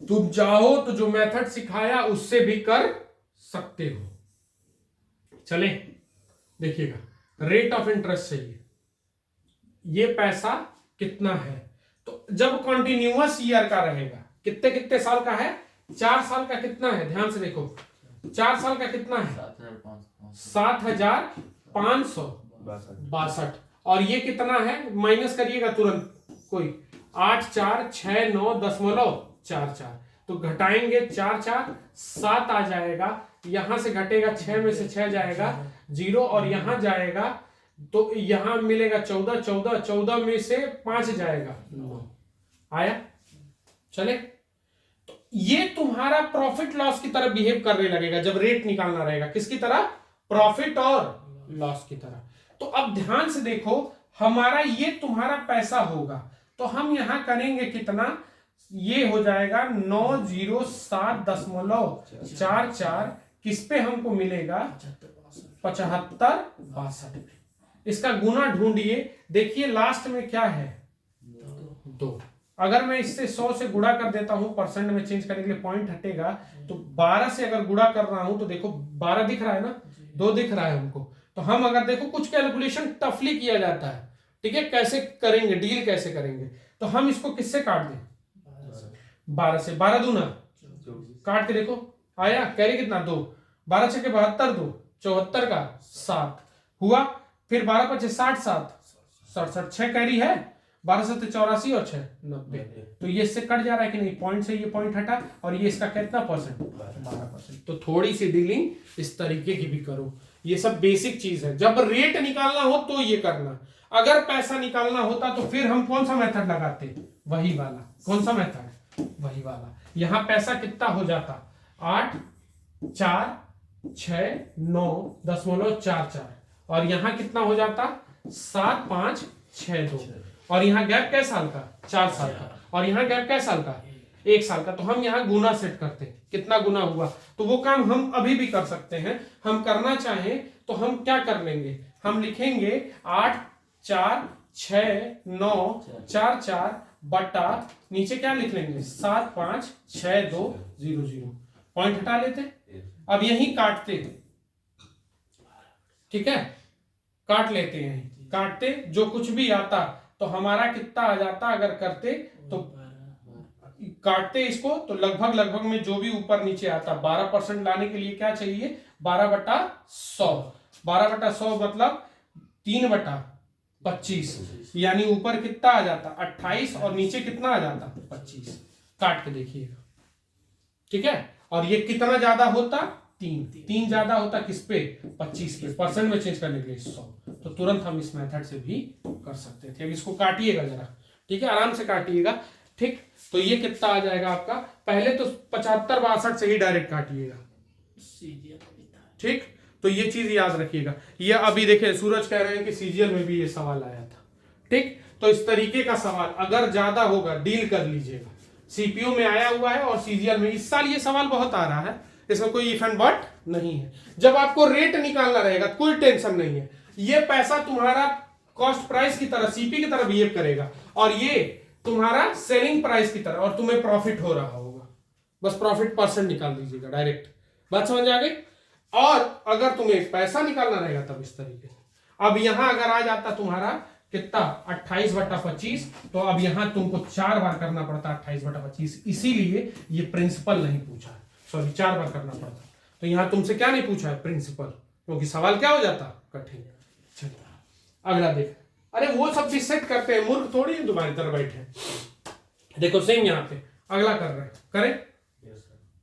तुम चाहो तो जो मेथड सिखाया उससे भी कर सकते हो। चले देखिएगा, रेट ऑफ इंटरेस्ट चाहिए, ये पैसा कितना है। तो जब कॉन्टिन्यूअस ईयर का रहेगा, कितने कितने साल का है, 4 साल का कितना है, ध्यान से देखो, 4 साल का कितना है, 7,562, और ये कितना है, माइनस करिएगा तुरंत कोई, 8 4 6 9 10,4 तो घटाएंगे 4 4 7 आ जाएगा, यहां से घटेगा 6 में से 6 जाएगा 0, और यहां जाएगा तो यहां मिलेगा 14 14 14 में से 5 जाएगा 9 आया। चले, तो ये तुम्हारा प्रॉफिट लॉस की तरह बिहेव करने लगेगा जब रेट निकालना रहेगा, किसकी तरह, प्रॉफिट और लॉस की तरह। तो अब ध्यान से देखो, हमारा ये तुम्हारा पैसा होगा, तो हम यहां करेंगे कितना, ये हो जाएगा 907.44, किस पे हमको मिलेगा, 75 पे। इसका गुना ढूंढिए, देखिए लास्ट में क्या है, 2। अगर मैं इससे 100 से गुणा कर देता हूं, परसेंट में चेंज करने के लिए पॉइंट हटेगा, तो 12 से अगर गुणा कर रहा हूं तो देखो 12 दिख रहा है ना, 2 दिख रहा है हमको। तो हम अगर देखो कुछ कैलकुलेशन टफली किया जाता है, ठीक है, कैसे करेंगे, डील कैसे करेंगे, तो हम इसको किससे काट दें, 12 से, 12 दूना काट के देखो आया, कैरी कितना, 2, 12 6 72, 2 74 का 7 हुआ, फिर 12 5 60 7 67, 6 कैरी है, 12 7 84 और 6 90, तो ये इससे कट जा रहा है कि नहीं, पॉइंट से ये पॉइंट हटा, और ये इसका कितना परसेंट, 12%। तो थोड़ी सी डीलिंग इस तरीके की भी करो, ये सब बेसिक चीज है। जब रेट निकालना हो तो ये करना, अगर पैसा निकालना होता तो फिर हम कौन सा मेथड लगाते, वही वाला, कौन सा मेथड, वही वाला। यहां पैसा कितना हो जाता, 8 4 6 9.44, और यहां कितना हो जाता, 7 5 6 2, और यहाँ गैप कै साल का, 4 साल का, और यहाँ गैप कै साल का, 1 साल का। तो हम यहाँ गुना सेट करते हैं, कितना गुना हुआ, तो वो काम हम अभी भी कर सकते हैं। हम करना चाहें तो हम क्या कर लेंगे, हम लिखेंगे 8 4 6 9 4 4 बटा, नीचे क्या लिख लेंगे, 7 5 6 2 0 0, पॉइंट हटा लेते, अब यही काटते, ठीक है, काट लेते हैं, काटते जो कुछ भी आता तो हमारा कितना आ जाता, अगर करते तो काटते इसको तो लगभग में जो भी ऊपर नीचे आता, 12% लाने के लिए क्या चाहिए, 12/100, 12/100 मतलब 3/25, यानी ऊपर कितना आ जाता, 28, और नीचे कितना आ जाता, 25। काट के देखिएगा, ठीक है, और ये कितना ज्यादा होता, 3 ज्यादा होता किस पे, 25 पे, परसेंट में चेंज करने के लिए 100। तो तुरंत हम इस मेथड से भी कर सकते थे। अब इसको काटिएगा जरा, ठीक है, आराम से काटिएगा, ठीक। तो ये कितना आ जाएगा आपका, पहले तो 75 62 से ही डायरेक्ट काटिएगा, ठीक। तो ये चीज याद रखिएगा। ये अभी देखिए सूरज कह रहे हैं कि सीजीएल में भी ये सवाल आया था, ठीक। तो इस तरीके का सवाल अगर ज्यादा होगा डील कर लीजिएगा, सीपीयू में आया हुआ है और सीजीएल में इस साल ये सवाल बहुत आ रहा है, इसमें कोई इफ एंड बट नहीं है। जब आपको रेट निकालना रहेगा कोई टेंशन नहीं है, ये पैसा तुम्हारा कॉस्ट प्राइस की तरह, सीपी की तरह बिहेव करेगा, और ये तुम्हारा सेलिंग प्राइस की तरह, और तुम्हें प्रॉफिट हो रहा होगा, बस प्रॉफिट परसेंट निकाल दीजिएगा डायरेक्ट, बात समझ आ गई। और अगर तुम्हें पैसा निकालना रहेगा तब इस तरीके से, अब यहां अगर आ जाता तुम्हारा कितना, 28/25, तो अब यहां तुमको 4 बार करना पड़ता 28/25, इसीलिए ये प्रिंसिपल नहीं पूछा है, सॉरी 4 बार करना पड़ता। तो यहां तुमसे क्या नहीं पूछा है, प्रिंसिपल, क्योंकि सवाल क्या हो जाता, कठिन। अगला देख, अरे वो सब भी सेट करते हैं, मूर्ख थोड़ी तुम्हारी तरह बैठे। देखो सेम यहाँ पे अगला कर रहे हैं, करें,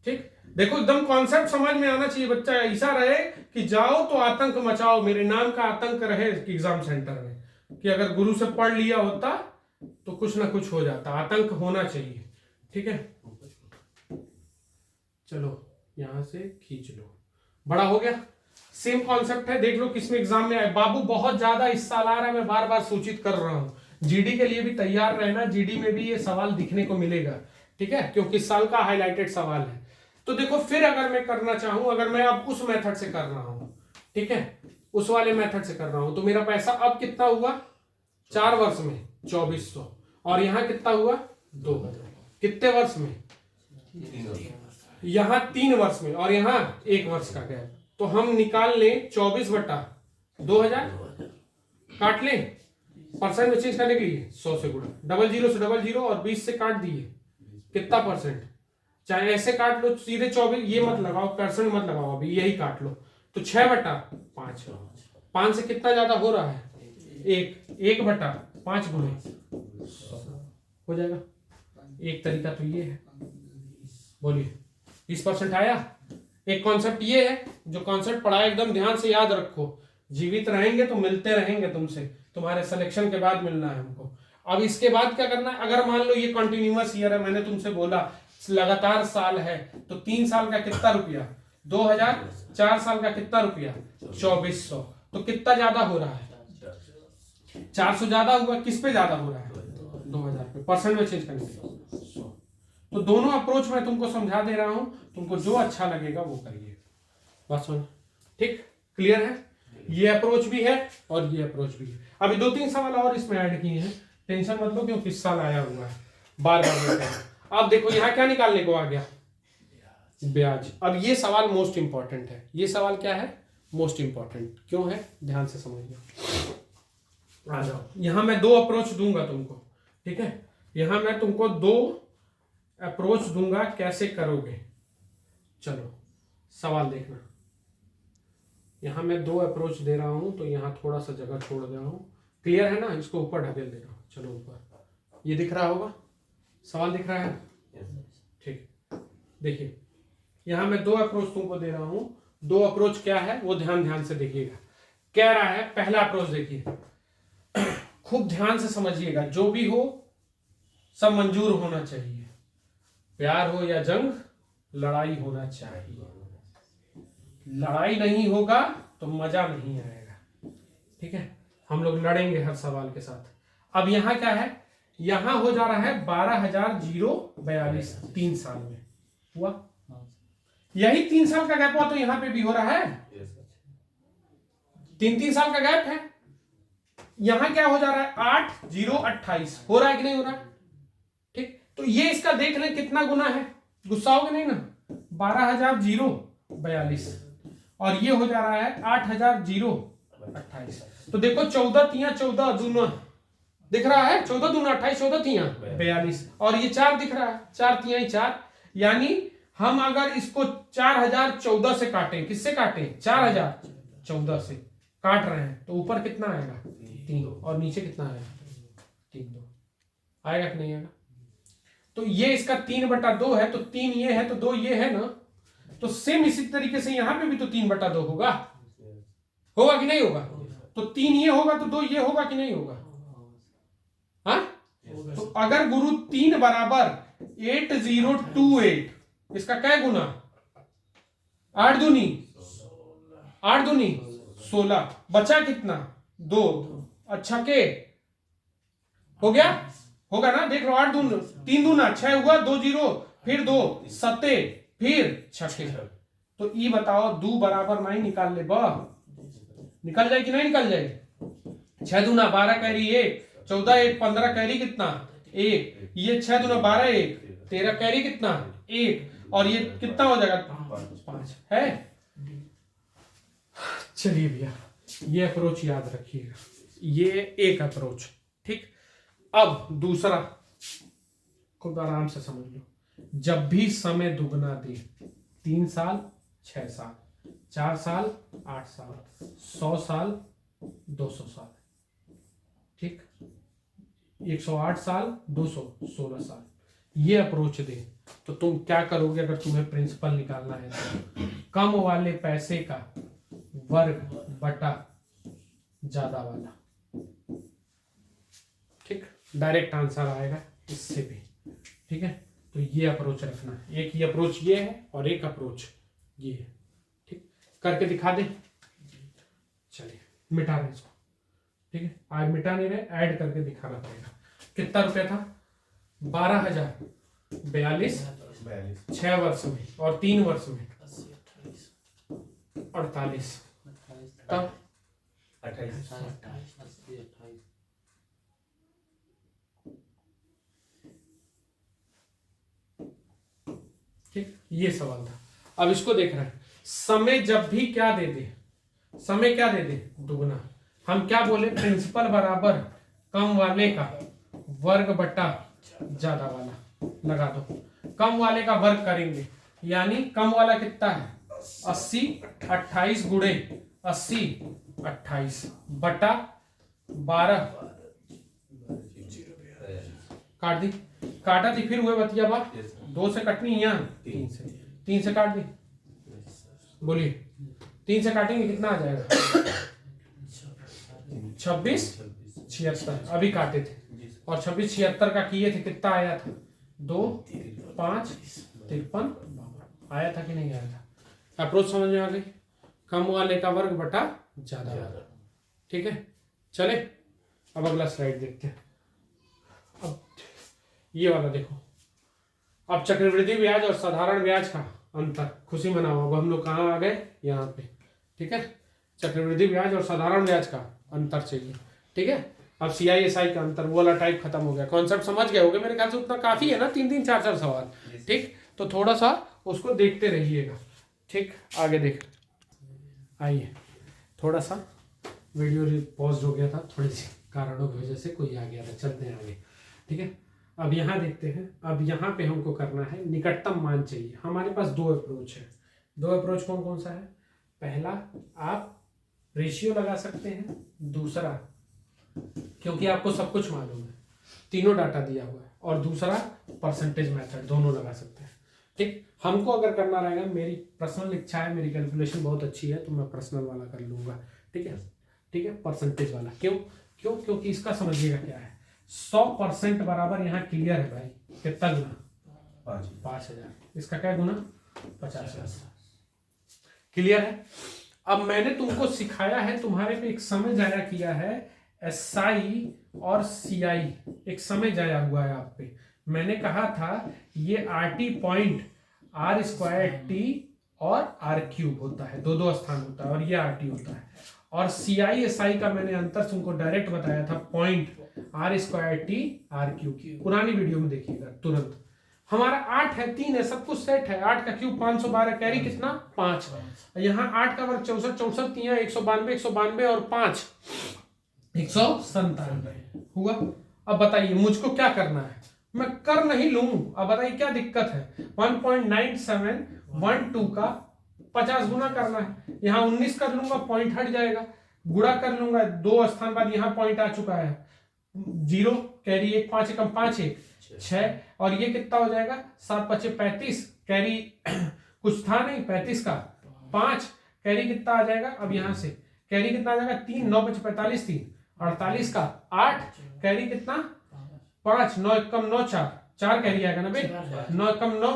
ठीक। देखो एकदम कॉन्सेप्ट समझ में आना चाहिए, बच्चा ऐसा रहे कि जाओ तो आतंक मचाओ, मेरे नाम का आतंक रहे एग्जाम सेंटर में, कि अगर गुरु से पढ़ लिया होता तो कुछ ना कुछ हो जाता, आतंक होना चाहिए, ठीक है। चलो यहां से खींच लो, बड़ा हो गया, सेम कॉन्सेप्ट है, देख लो किसमें एग्जाम में आए। बाबू बहुत ज्यादा इस साल आ रहा है, मैं बार बार सूचित कर रहा हूं, जीडी के लिए भी तैयार रहना, जीडी में भी ये सवाल दिखने को मिलेगा, ठीक है, क्योंकि इस साल का हाईलाइटेड सवाल है। तो देखो फिर अगर मैं करना चाहूं, अगर मैं अब उस मेथड से कर रहा हूं, ठीक है, उस वाले मेथड से कर रहा हूं, तो मेरा पैसा अब कितना हुआ, 4 वर्ष में 2400, और यहां कितना हुआ, 2, कितने वर्ष में, यहाँ 3 वर्ष में और यहाँ 1 वर्ष का गैप, तो हम निकाल लें 24/2000, काट लें परसेंट में चेंज करने के लिए 100 से गुणा, डबल जीरो से डबल जीरो और 20 से काट दिए, कितना परसेंट, चाहे ऐसे काट लो सीधे 24, ये मत लगाओ परसेंट मत लगाओ, अभी यही काट लो, तो 6/5, 5 से कितना ज्यादा हो रहा है, 1/5 गुणे हो जाएगा। एक तरीका तो ये है, बोलिए 20% आया। एक कॉन्सेप्ट ये है, जो कॉन्सेप्ट पढ़ा एकदम ध्यान से याद रखो, जीवित रहेंगे तो मिलते रहेंगे तुमसे, तुम्हारे सिलेक्शन के बाद मिलना है हमको। अब इसके बाद क्या करना है, अगर मान लो ये कंटिन्यूअस ईयर है, मैंने तुमसे बोला लगातार साल है, तो 3 साल का कितना रुपया 2000, 4 साल का कितना रुपया 2400, तो कितना ज्यादा हो रहा है 400 ज्यादा हुआ, किस पे ज्यादा हो रहा है 2000 पे, परसेंट में चेंज करने के। तो दोनों अप्रोच मैं तुमको समझा दे रहा हूं, तुमको जो अच्छा लगेगा वो करिए, बस सुन, ठीक, क्लियर है। ये अप्रोच भी है और ये अप्रोच भी है। अभी 2-3 सवाल और इसमें ऐड किए हैं, टेंशन मत लो क्योंकि इस साल आया हुआ है, बार बार। अब देखो यहाँ क्या निकालने को आ गया, ब्याज। अब ये सवाल मोस्ट इंपॉर्टेंट है, ये सवाल क्या है मोस्ट इंपॉर्टेंट, क्यों है ध्यान से समझिए। आ जाओ, यहां मैं 2 अप्रोच दूंगा तुमको, ठीक है, यहां मैं तुमको 2 अप्रोच दूंगा, कैसे करोगे, चलो सवाल देखना। यहां मैं 2 अप्रोच दे रहा हूं, तो यहां थोड़ा सा जगह छोड़ दे रहा हूं, क्लियर है ना, इसको ऊपर ढकेल दे रहा हूं, चलो ऊपर, ये दिख रहा होगा, सवाल दिख रहा है, ठीक। देखिए यहां मैं 2 अप्रोच तुमको दे रहा हूं, 2 अप्रोच क्या है वो ध्यान से देखिएगा। कह रहा है पहला अप्रोच, देखिए खूब ध्यान से समझिएगा, जो भी हो सब मंजूर होना चाहिए, प्यार हो या जंग लड़ाई होना चाहिए, लड़ाई नहीं होगा तो मजा नहीं आएगा, ठीक है, हम लोग लड़ेंगे हर सवाल के साथ। अब यहां क्या है, यहां हो जा रहा है 12,042 3 साल में हुआ, यही 3 साल का गैप हुआ, तो यहां पे भी हो रहा है, 3 साल का गैप है। यहां क्या हो जा रहा है 8,028 हो रहा है कि नहीं हो रहा है, ठीक। तो ये इसका देख लें कितना गुना है, गुस्सा होगा नहीं ना, 12,042 और ये हो जा रहा है 8,028। तो देखो 14 तिया 14 दूना दिख रहा है, 14 दूना 28, 14 तिया 42 और ये 4 दिख रहा है, 4 तिया 4, यानी हम अगर इसको 4,014 से काटें, किससे काटें 4,014 से काट रहे हैं, तो ऊपर कितना आएगा 3 और नीचे कितना आएगा 3, 2 आएगा कि नहीं आएगा। तो ये इसका 3/2 है, तो 3 ये है तो 2 ये है ना, तो सेम इसी तरीके से यहां पे भी तो 3/2 होगा, होगा कि नहीं होगा, तो 3 ये होगा तो 2 ये होगा कि नहीं होगा, हाँ। तो अगर गुरु 3 बराबर 8028, इसका क्या गुना 8 दूनी 16, बचा कितना 2, अच्छा के हो गया, होगा ना, देख लो 8 दून 3 दूना 6 हुआ, 2 0 फिर 2 7 फिर 6, तो ई बताओ 2 बराबर 9 निकाल ले, निकल जाए कि नहीं निकल जाए, 6 दूना 12 कैरी 1, 14 1 15 कैरी कितना 1, ये 6 दूना 12 1 13 कैरी कितना 1, और ये कितना हो जाएगा 5 है। चलिए भैया ये अप्रोच याद रखिएगा, ये एक अप्रोच, ठीक। अब दूसरा, खुद आराम से समझ लो, जब भी समय दुगना दे, 3 साल 6 साल, 4 साल 8 साल, 100 साल 200 साल, ठीक, 108 साल 216 साल, ये अप्रोच दे, तो तुम क्या करोगे अगर तुम्हें प्रिंसिपल निकालना है तो, कम वाले पैसे का वर्ग बटा ज्यादा वाला, ठीक, डायरेक्ट आंसर आएगा इससे भी, ठीक है। तो ये अप्रोच रखना है, एक ही अप्रोच ये है और एक अप्रोच ये है, ठीक, करके दिखा दे, चलिए मिटा रहे इसको, ठीक है, आज मिटा नहीं रहे, ऐड करके दिखाना पड़ेगा। कितना रुपया था 12,042 6 वर्ष में और 3 वर्ष में 48, तब 28, ठीक, ये सवाल था। अब इसको देख रहे हैं, समय जब भी क्या दे दे, समय क्या दे दे, दुगना। हम क्या बोले, प्रिंसिपल बराबर कम वाले का वर्ग बटा ज्यादा वाला, लगा दो। कम वाले का वर्ग करेंगे, यानी कम वाला कितना है 80, 28 गुणे 80 28 बटा 12, काट दी, काटा थी, फिर हुए बतिया बात, 2 से कटनी यहाँ, 3 से काट दी, बोलिए 3 से काटेंगे कितना आ जाएगा 26 76, अभी काटे थे, और 26 76 का किए थे, कितना आया था 2 5 53 आया था कि नहीं आया था। अप्रोच समझ में आ गई, कम वाले का वर्ग बटा ज्यादा वाला, ठीक है। चले अब अगला स्लाइड देखते हैं। अब ये वाला देखो, अब चक्रवृद्धि ब्याज और साधारण ब्याज का अंतर, खुशी मनाओ। अब हम लोग कहाँ आ गए, यहाँ पे, ठीक है। चक्रवृद्धि ब्याज और साधारण ब्याज का अंतर चाहिए, ठीक है। अब CISI का अंतर, वो वाला टाइप खत्म हो गया, कॉन्सेप्ट समझ गए होगे मेरे ख्याल से, उतना काफी है ना, 3 4 4 सवाल, ठीक। तो थोड़ा सा उसको देखते रहिएगा, ठीक। आगे देख, आइए, थोड़ा सा वीडियो पॉज हो गया था, थोड़ी सी कारणों की वजह से, कोई आ गया था, चलते हैं आगे, ठीक है। अब यहाँ देखते हैं, अब यहाँ पे हमको करना है निकटतम मान चाहिए। हमारे पास 2 अप्रोच है। 2 अप्रोच कौन कौन सा है, पहला आप रेशियो लगा सकते हैं, दूसरा क्योंकि आपको सब कुछ मालूम है, तीनों डाटा दिया हुआ है, और दूसरा परसेंटेज मेथड, दोनों लगा सकते हैं, ठीक। हमको अगर करना रहेगा, मेरी पर्सनल इच्छा है, मेरी कैलकुलेशन बहुत अच्छी है, तो मैं पर्सनल वाला कर लूंगा, ठीक है, ठीक है, परसेंटेज वाला। क्यों क्यों क्योंकि इसका समझिएगा क्या है, 100% बराबर यहाँ क्लियर है भाई, कितना गुना 5000, इसका क्या गुना 50,000, क्लियर है। अब मैंने तुमको सिखाया है, तुम्हारे पे एक समय जाया किया है, SI और CI, एक समय जाया हुआ है आप पे। मैंने कहा था ये RT पॉइंट R²T और R³ होता है, 2 स्थान होता है, और ये RT होता है। और CISI का मैंने अंतर तुमको डायरेक्ट बताया था, पॉइंट R²T R³, पुरानी वीडियो में देखिएगा तुरंत। हमारा 8 है, 3 है, सब कुछ सेट है, 8 का क्यूब 512, कैरी कितना 5, यहाँ 8 का वर्ग 64 64, 3 192 192 और 5 197 हुआ। अब बताइए मुझको क्या करना है, मैं कर नहीं लूं, अब बताइए क्या दिक्कत है। 1.9712 का 50 गुना करना है, यहाँ 19 कर लूंगा, पॉइंट हट जाएगा, गुणा कर लूंगा, 2 स्थान बाद यहाँ पॉइंट आ चुका है, 0 कैरी 1 5 कम 5 1 6, और ये कितना हो जाएगा 7 5 35, कैरी कुछ था नहीं, 35 का 5, कैरी कितना आ जाएगा, अब यहाँ से कैरी कितना आ जाएगा 3 9 5 45 3 48 का 8, कैरी कितना 5 9 कम 9 4 कैरी आएगा ना भाई, 9 कम 9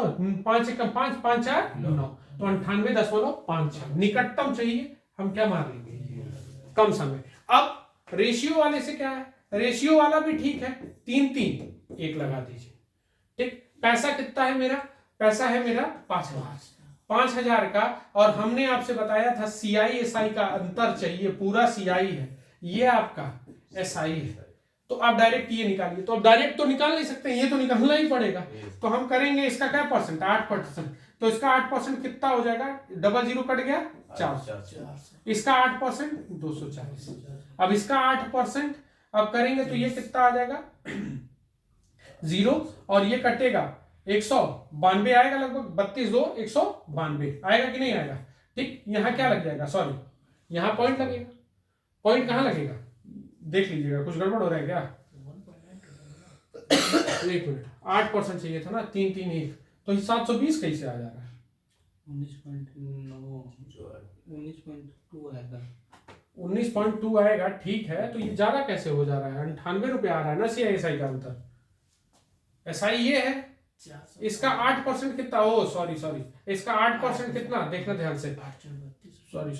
5 कम 5 5 4 9, तो 98.56 निकटतम चाहिए। हम क्या मार लेंगे, कम समय। अब रेशियो वाले से क्या है, रेशियो वाला भी ठीक है, 3 3 1 लगा दीजिए, ठीक। पैसा कितना है मेरा, पैसा है मेरा 5000 का, और हमने आपसे बताया था CISI का अंतर चाहिए, पूरा CI है, ये आपका SI है, तो आप डायरेक्ट ये निकालिए। तो अब डायरेक्ट तो निकाल नहीं सकते, ये तो निकालना ही पड़ेगा, तो हम करेंगे इसका क्या परसेंट 8%, तो इसका 8% कितना हो जाएगा, 00 कट गया 4, इसका 8% 240, अब इसका 8% अब करेंगे तो ये कितना आ जाएगा 0, और ये कटेगा 192 आएगा, लगभग 32 2 192 आएगा कि नहीं आएगा, ठीक। यहाँ क्या लग जाएगा, सॉरी यहाँ पॉइंट लगेगा, पॉइंट कहाँ लगेगा देख लीजिएगा, कुछ गड़बड़ हो रहा है क्या, 1 मिनट, 8% चाहिए था ना, 3 3 1, तो 720 कैसे आ जा रहा है, 19.2 आएगा, ठीक है। तो ये ज्यादा कैसे हो जा रहा है, 98 रुपये आ रहा है ना CISI का अंतर, SI ये है, इसका 8% कितना, ओ सॉरी इसका 8% कितना, देखना ध्यान से, सॉरी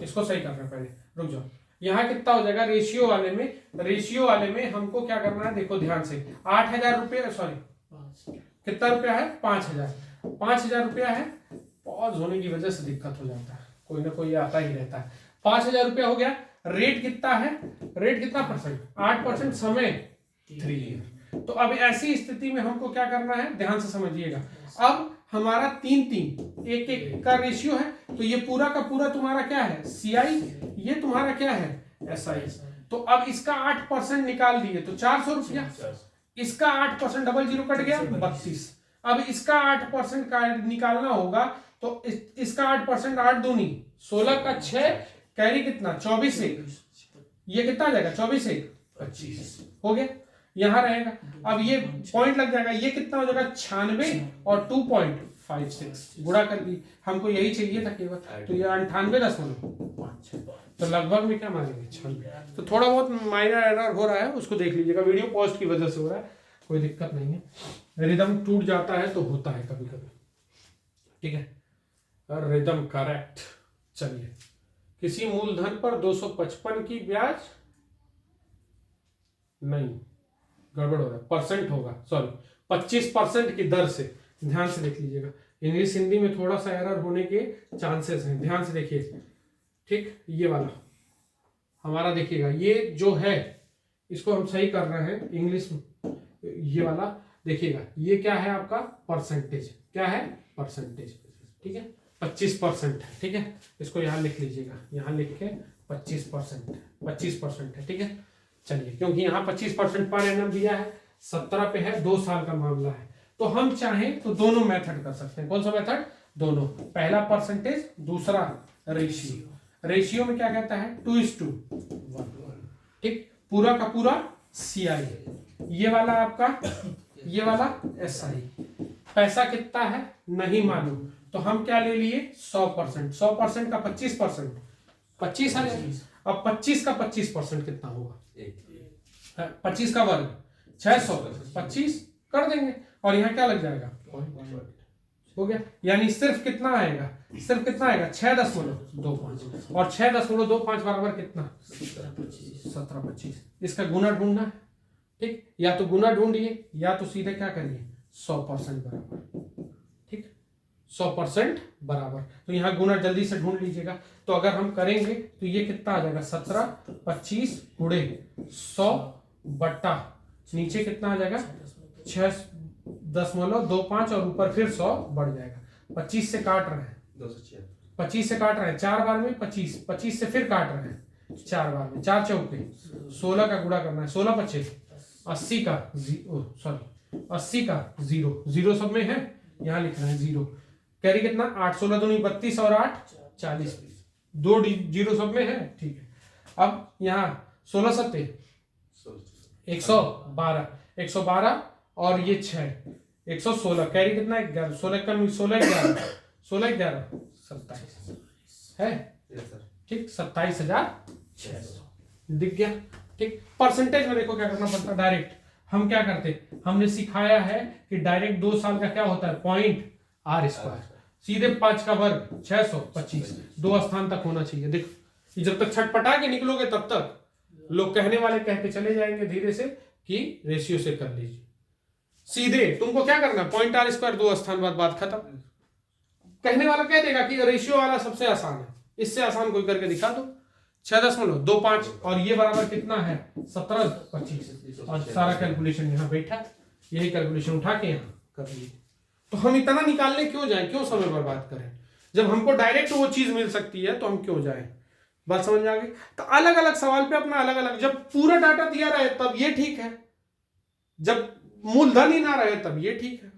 इसको सही करना पहले, रुक जाओ। यहाँ कितना हो जाएगा रेशियो वाले में हमको क्या करना है, देखो ध्यान से, 8000 रुपये, सॉरी कितना रुपया है 5000 रुपया है, पॉज होने की वजह से दिक्कत हो जाता है, कोई ना कोई आता ही रहता है। 5000 रुपया हो गया, रेट कितना है, रेट कितना परसेंट 8%, समय 3 ईयर। तो अब ऐसी स्थिति में हमको क्या करना है, ध्यान से समझिएगा। अब हमारा 3-3 एक एक का रेशियो है, तो ये पूरा का पूरा तुम्हारा क्या है CI, ये तुम्हारा क्या है SI। तो अब इसका 8% निकाल दिए तो 400 रुपया, इसका 8% डबल जीरो कट गया 32। अब इसका 8% का निकालना होगा तो इसका 8%, 8 दूनी 16 का 6 कैरी कितना 24 एक, ये कितना आ जाएगा 24 एक 25 हो गया, यहां रहेगा। अब ये पॉइंट लग जाएगा, ये कितना हो जाएगा 96 और 2.56 गुणा कर दी, हमको यही चाहिए था केवल, तो ये 98.5, तो लगभग में क्या मानेंगे 96। तो थोड़ा बहुत माइनर एरर हो रहा है, उसको देख लीजिएगा, वीडियो पॉस्ट की वजह से हो रहा है, कोई दिक्कत नहीं है। रिदम टूट जाता है तो होता है कभी कभी, ठीक है। Rhythm correct. चलिए, किसी मूलधन पर 255 की ब्याज नहीं, गड़बड़ हो रहा है, परसेंट होगा, सॉरी 25% की दर से, ध्यान से देख लीजिएगा, इंग्लिश हिंदी में थोड़ा सा एरर होने के चांसेस हैं, ध्यान से देखिए, ठीक। ये वाला हमारा देखिएगा, ये जो है इसको हम सही कर रहे हैं इंग्लिश में, ये वाला देखिएगा, ये क्या है आपका परसेंटेज, क्या है परसेंटेज, ठीक है 25% है, ठीक है। इसको यहाँ लिख लीजिएगा, यहाँ लिख के 25% है, ठीक है। चलिए, क्योंकि यहाँ 25% पर एनम दिया है, 17 पे है, 2 साल का मामला है, तो हम चाहें तो दोनों मेथड कर सकते हैं। कौन सा मेथड? दोनों, पहला परसेंटेज, दूसरा रेशियो। रेशियो में क्या कहता है 2:1, ठीक, पूरा का पूरा CI, ये वाला आपका, ये वाला SI। पैसा कितना है नहीं मालूम, तो हम क्या ले लिए 100%, 100% का 25%, 25 है। अब 25 का 25% कितना होगा 25 का वर्ग 600, 25 कर देंगे और यहाँ क्या लग जाएगा हो गया, यानी सिर्फ कितना आएगा, सिर्फ कितना आएगा 6.25, और 6.25 बराबर कितना 1725। इसका गुना ढूंढना है, ठीक, या तो गुना ढूंढिए या तो सीधे क्या करिए 100% बराबर, ठीक 100% बराबर। तो यहाँ गुना जल्दी से ढूंढ लीजिएगा, तो अगर हम करेंगे तो ये कितना आ जाएगा 1725 गुणे 100 बट्टा नीचे कितना आ जाएगा 6.25 और ऊपर फिर 100 बढ़ जाएगा। 25 से काट रहे हैं 25 से काट रहे हैं 4 बार में 25, 25 से फिर काट रहे हैं 4 बार में, 4 चौके 16 का गुणा करना है, 16 25 80 का सॉरी 80 का 0 सब में है, यहाँ लिख रहे हैं 0। कैरी कितना 8, 16 दूनी 32 और 8 40, 2 जीरो सब में है, ठीक है। अब यहाँ 16 सत्ते 112 और ये 6 116, कैरी कितना 11, 16 कम 16 11 27 है, ठीक 27,600 दिख गया, ठीक। परसेंटेज में देखो क्या करना पड़ता है, डायरेक्ट हम क्या करते, हमने सिखाया है कि डायरेक्ट 2 साल का क्या होता है .R², सीधे 5 का वर्ग 625, 2 स्थान तक होना चाहिए। देखो जब तक छटपटा के निकलोगे तब तक लोग कहने वाले कहते चले जाएंगे धीरे से कि रेशियो से कर लीजिए, सीधे तुमको क्या करना .R², 2 स्थान बाद बात खत्म। कहने वाला कह देगा कि रेशियो वाला सबसे आसान है, इससे आसान कोई करके दिखा दो 6.25 और ये बराबर कितना है 1725, और सारा कैलकुलेशन यहाँ बैठा, यही कैलकुलेशन उठा के यहाँ कर लीजिए। तो हम इतना निकालने क्यों जाएं, क्यों समय बर्बाद करें, जब हमको डायरेक्ट वो चीज मिल सकती है तो हम क्यों जाएं। बात समझ में आ गई। तो अलग अलग सवाल पे अपना अलग अलग, जब पूरा डाटा दिया रहे तब ये ठीक है, जब मूलधन ही ना रहे तब ये ठीक है,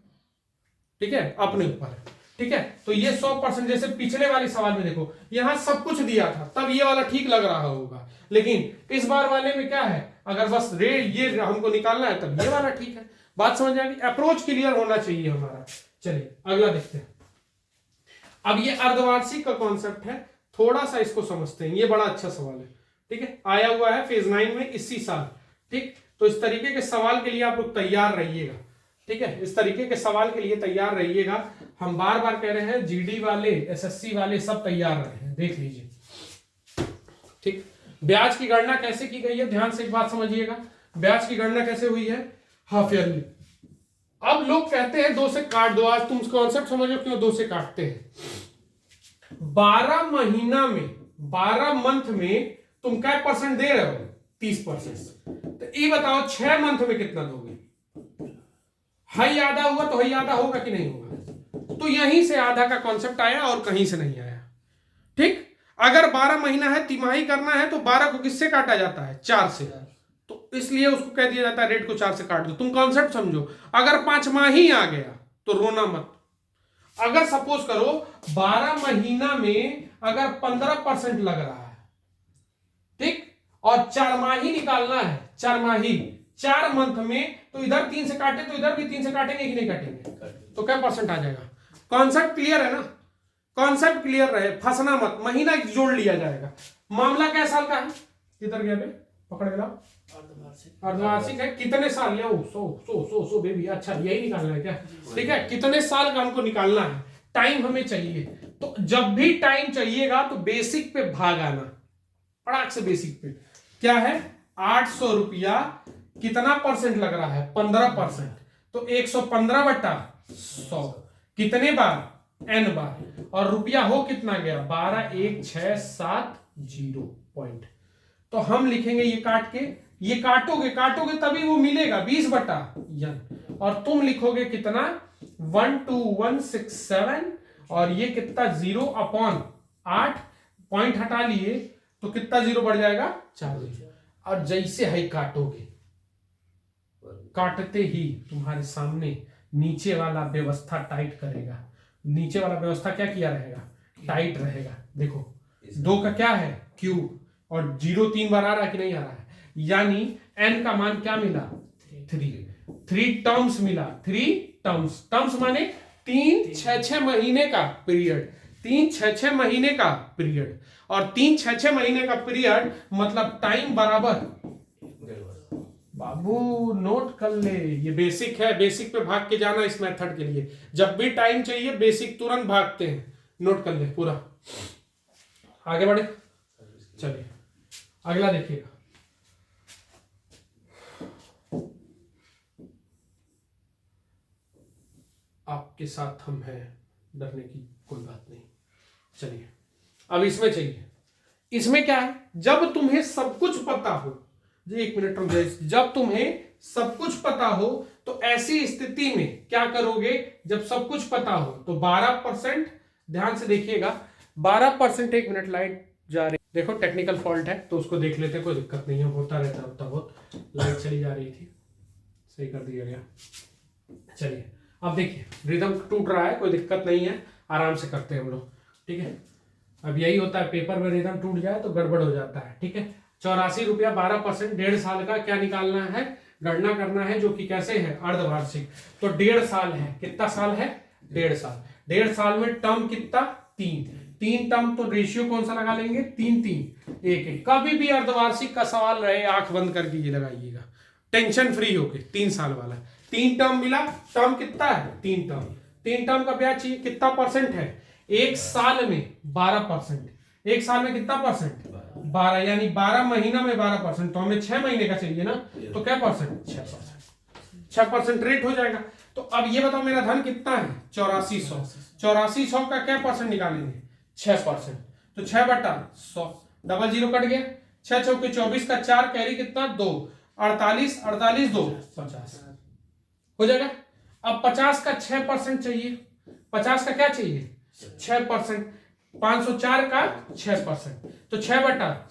ठीक है अपने ऊपर है, ठीक है। तो ये 100%, जैसे पिछले वाले सवाल में देखो यहां सब कुछ दिया था तब ये वाला ठीक लग रहा होगा, लेकिन इस बार वाले में क्या है, अगर बस ये हमको निकालना है तब ये वाला ठीक है। बात समझ आ गई, अप्रोच क्लियर होना चाहिए हमारा। चलिए अगला देखते हैं। अब ये अर्धवार्षिक का कॉन्सेप्ट है, थोड़ा सा इसको समझते हैं, ये बड़ा अच्छा सवाल है, ठीक है, आया हुआ है फेज 9 में इसी साल, ठीक। तो इस तरीके के सवाल के लिए आप लोग तैयार रहिएगा, ठीक है, इस तरीके के सवाल के लिए तैयार रहिएगा। हम बार बार कह रहे हैं जीडी वाले एसएससी वाले सब तैयार रहे, देख लीजिए, ठीक। ब्याज की गणना कैसे की गई है, ध्यान से एक बात समझिएगा, ब्याज की गणना कैसे हुई है हाफ ईयरली। अब लोग कहते हैं 2 से काट दो, आज तुम कॉन्सेप्ट समझो क्यों 2 से काटते हैं। 12 महीना में 12 मंथ में तुम क्या % दे रहे हो 30%, तो ये बताओ 6 मंथ में कितना दोगे। हाई आधा हुआ तो हाई आधा होगा कि नहीं होगा, तो यहीं से आधा का कॉन्सेप्ट आया और कहीं से नहीं आया। ठीक, अगर 12 महीना है, तिमाही करना है, तो 12 को किससे काटा जाता है? 4 से। तो इसलिए उसको कह दिया जाता है रेट को 4 से काट दो। तुम कॉन्सेप्ट समझो। अगर 5 माही आ गया तो रोना मत। अगर सपोज करो 12 महीना में अगर 15% लग रहा है, ठीक, और 4 माही निकालना है, 4 माही, 4 मंथ में, तो इधर 3 से काटे तो इधर भी 3 से काटेंगे कि नहीं काटेंगे? तो क्या परसेंट आ जाएगा? कॉन्सेप्ट क्लियर है ना? कॉन्सेप्ट क्लियर रहे, फंसना मत, महीना जोड़ लिया जाएगा। मामला क्या साल का है? किधर गया बे? पकड़ गया। अर्धवार्षिक है। कितने साल? या 100 बेबी। अच्छा, यही निकालना है क्या? ठीक है, कितने साल का हमको निकालना है, टाइम हमें चाहिए। तो जब भी टाइम चाहिएगा तो बेसिक पे भाग आना, पड़ाक से बेसिक पे। क्या है? 800 रुपया कितना परसेंट लग रहा है? 15%। तो 115 बटा 100 कितने बार? n बार। और रुपया हो कितना गया? 12,1,6,7,0 पॉइंट। तो हम लिखेंगे ये काट के, ये काटोगे तभी वो मिलेगा 20 बटा n। और तुम लिखोगे कितना? 12167। और ये कितना? 0/8। पॉइंट हटा लिए तो कितना जीरो बढ़ जाएगा? 4। और जैसे ही काटोगे, काटते ही तुम्हारे सामने नीचे वाला व्यवस्था टाइट करेगा। नीचे वाला व्यवस्था क्या किया रहेगा? टाइट रहेगा। देखो 2 का क्या है? क्यूब। और 0 3 बार आ रहा है कि नहीं आ रहा है? यानी n का मान क्या मिला? 3 टर्म्स मिला। 3 टर्म्स माने 3 6 महीने का पीरियड। 3 6 महीने का पीरियड। और 3 6 महीने का पीरियड मतलब टाइम बराबर। बाबू नोट कर ले, ये बेसिक है, बेसिक पे भाग के जाना इस मेथड के लिए। जब भी टाइम चाहिए बेसिक तुरंत भागते हैं। नोट कर ले पूरा। आगे बढ़े, चलिए अगला देखिएगा। आपके साथ हम हैं, डरने की कोई बात नहीं। चलिए अब इसमें चाहिए। इसमें क्या है? जब तुम्हें सब कुछ पता हो, एक मिनट रुक जाइए। जब तुम्हें सब कुछ पता हो तो ऐसी स्थिति में क्या करोगे? जब सब कुछ पता हो तो 12%, ध्यान से देखिएगा, 12%। एक मिनट, लाइट जा रही, देखो टेक्निकल फॉल्ट है तो उसको देख लेते, कोई दिक्कत नहीं है, होता रहता है उतना बहुत। लाइट चली जा रही थी, सही कर दिया गया। चलिए अब देखिए, रिदम टूट रहा है, कोई दिक्कत नहीं है, आराम से करते हैं हम लोग। ठीक है, अब यही होता है, पेपर में रिदम टूट जाए तो गड़बड़ हो जाता है। ठीक है, 84 रुपया 12%, 1.5 साल का क्या निकालना है? गणना करना है, जो कि कैसे है? अर्धवार्षिक। तो 1.5 साल है। कितना साल है? 1.5 साल। 1.5 साल में टर्म कितना? 3 टर्म। तो रेशियो कौन सा लगा लेंगे? 3 3 1 1। कभी भी अर्धवार्षिक का सवाल रहे, आंख बंद करके ये लगाइएगा, टेंशन फ्री होके। 3 साल वाला 3 टर्म मिला। टर्म कितना है? 3 टर्म। 3 टर्म का ब्याज चाहिए, कितना परसेंट है? 1 साल में 12%। 1 साल में कितना परसेंट? 12, यानी 12 महीना में 12%। तो हमें 6 महीने का चाहिए ना, तो क्या परसेंट? 6%। 6% रेट हो जाएगा। तो अब ये बताओ, मेरा धन कितना है? 8400। 8400 का क्या परसेंट निकालेंगे? 6%। तो 6 बटा 100, डबल जीरो कट गया। 6 चौके 24 का 4 कैरी कितना? 2। 48 48 2 50 हो जाएगा। अब 50 का 6% चाहिए। 50 का क्या चाहिए? 6%। 504 का 6%। तो 6 बटा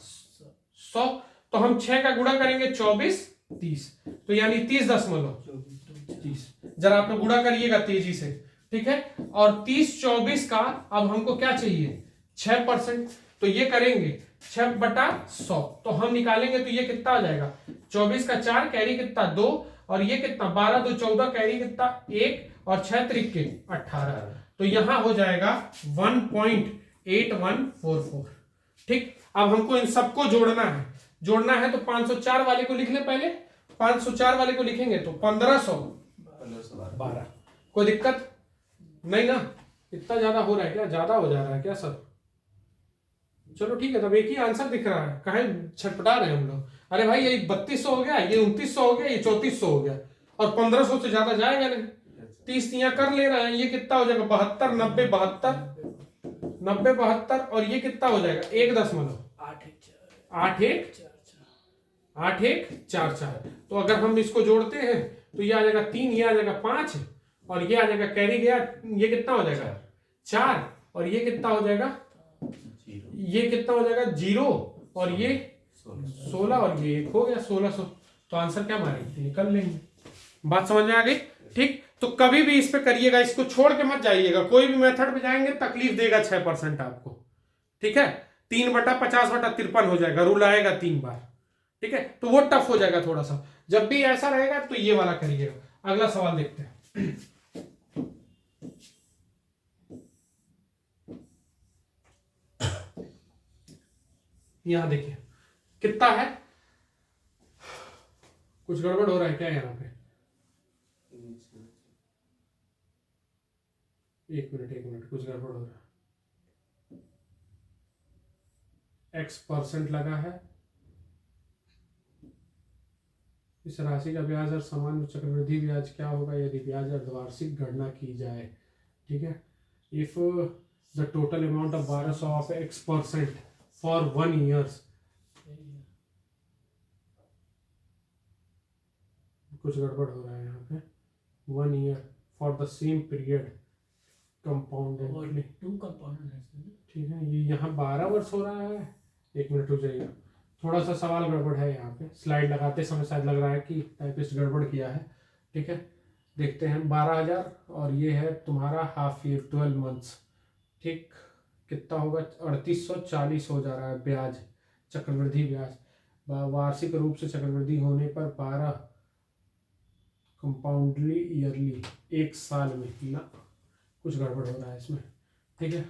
100। तो हम 6 का गुणा करेंगे 24 30, तो यानी 30.30। जरा आप लोग गुणा करिएगा तेजी से। ठीक है, और 30 24 का अब हमको क्या चाहिए? 6%। तो ये करेंगे 6 बटा 100। तो हम निकालेंगे तो ये कितना आ जाएगा? 24 का 4 कैरी कितना? 2। और ये कितना? 12 2 14 कैरी कितना? 1। और 6 त्रिक के 18। तो यहां हो जाएगा 1.8144। ठीक, अब हमको इन सबको जोड़ना है। जोड़ना है तो 504 वाले को लिख ले पहले। 504 वाले को लिखेंगे तो 1512। कोई दिक्कत नहीं ना? इतना ज्यादा हो रहा है क्या? ज्यादा हो जा रहा है क्या सर? चलो ठीक है, तब एक ही आंसर दिख रहा है, कहे छटपटा रहे हैं हम लोग। अरे भाई ये 3200 हो गया, ये 2900 हो गया, ये 3400 हो गया, और 1500 से ज्यादा जाएगा नहीं। 30 तियां कर ले रहे हैं, ये कितना हो जाएगा? 72 90 72 90 72। और ये कितना हो जाएगा? 1.8144। तो अगर हम इसको जोड़ते हैं तो ये आ जाएगा 3, ये आ जाएगा 5, और ये आ जाएगा कैरी गया, ये कितना हो जाएगा 4, और ये कितना हो जाएगा, ये कितना हो जाएगा 0, और ये 16, और ये 1 हो गया 1600। तो आंसर क्या मारेंगे, निकल लेंगे। बात समझ में आ गई? ठीक, तो कभी भी इस पे करिएगा, इसको छोड़ के मत जाइएगा, कोई भी मेथड पे जाएंगे तकलीफ देगा 6% आपको। ठीक है, 3/50/53 हो जाएगा, रूल आएगा 3 बार। ठीक है, तो वो टफ हो जाएगा थोड़ा सा। जब भी ऐसा रहेगा तो ये वाला करिएगा। अगला सवाल देखते हैं। यहां देखिए कितना है, कुछ गड़बड़ हो रहा है क्या यहाँ पे? एक मिनट, कुछ गड़बड़ हो रहा है। x% लगा है, इस राशि का ब्याज और सामान्य चक्रवृद्धि ब्याज क्या होगा यदि ब्याज अर्धवार्षिक गणना की जाए। ठीक है, if the total amount of 1200 of x% for 1 years, कुछ गड़बड़ हो रहा है यहाँ पे, 1 year for the same period compoundedly. ठीक है, ये यहाँ 12 वर्ष हो रहा है। एक मिनट रुक जाइएगा, थोड़ा सा सवाल गड़बड़ है यहाँ पे, स्लाइड लगाते समय शायद लग रहा है कि टाइपिस्ट गड़बड़ किया है। ठीक है, देखते हैं 12,000, और ये है तुम्हारा हाफ ईयर 12 मंथ्स। ठीक, कितना होगा 3840 हो जा रहा है ब्याज, चक्रवृद्धि ब्याज। वार्षिक रूप से चक्रवृद्धि होने पर 12 कंपाउंडली ईयरली, 1 साल में ना, कुछ गड़बड़ हो रहा है इसमें। ठीक है,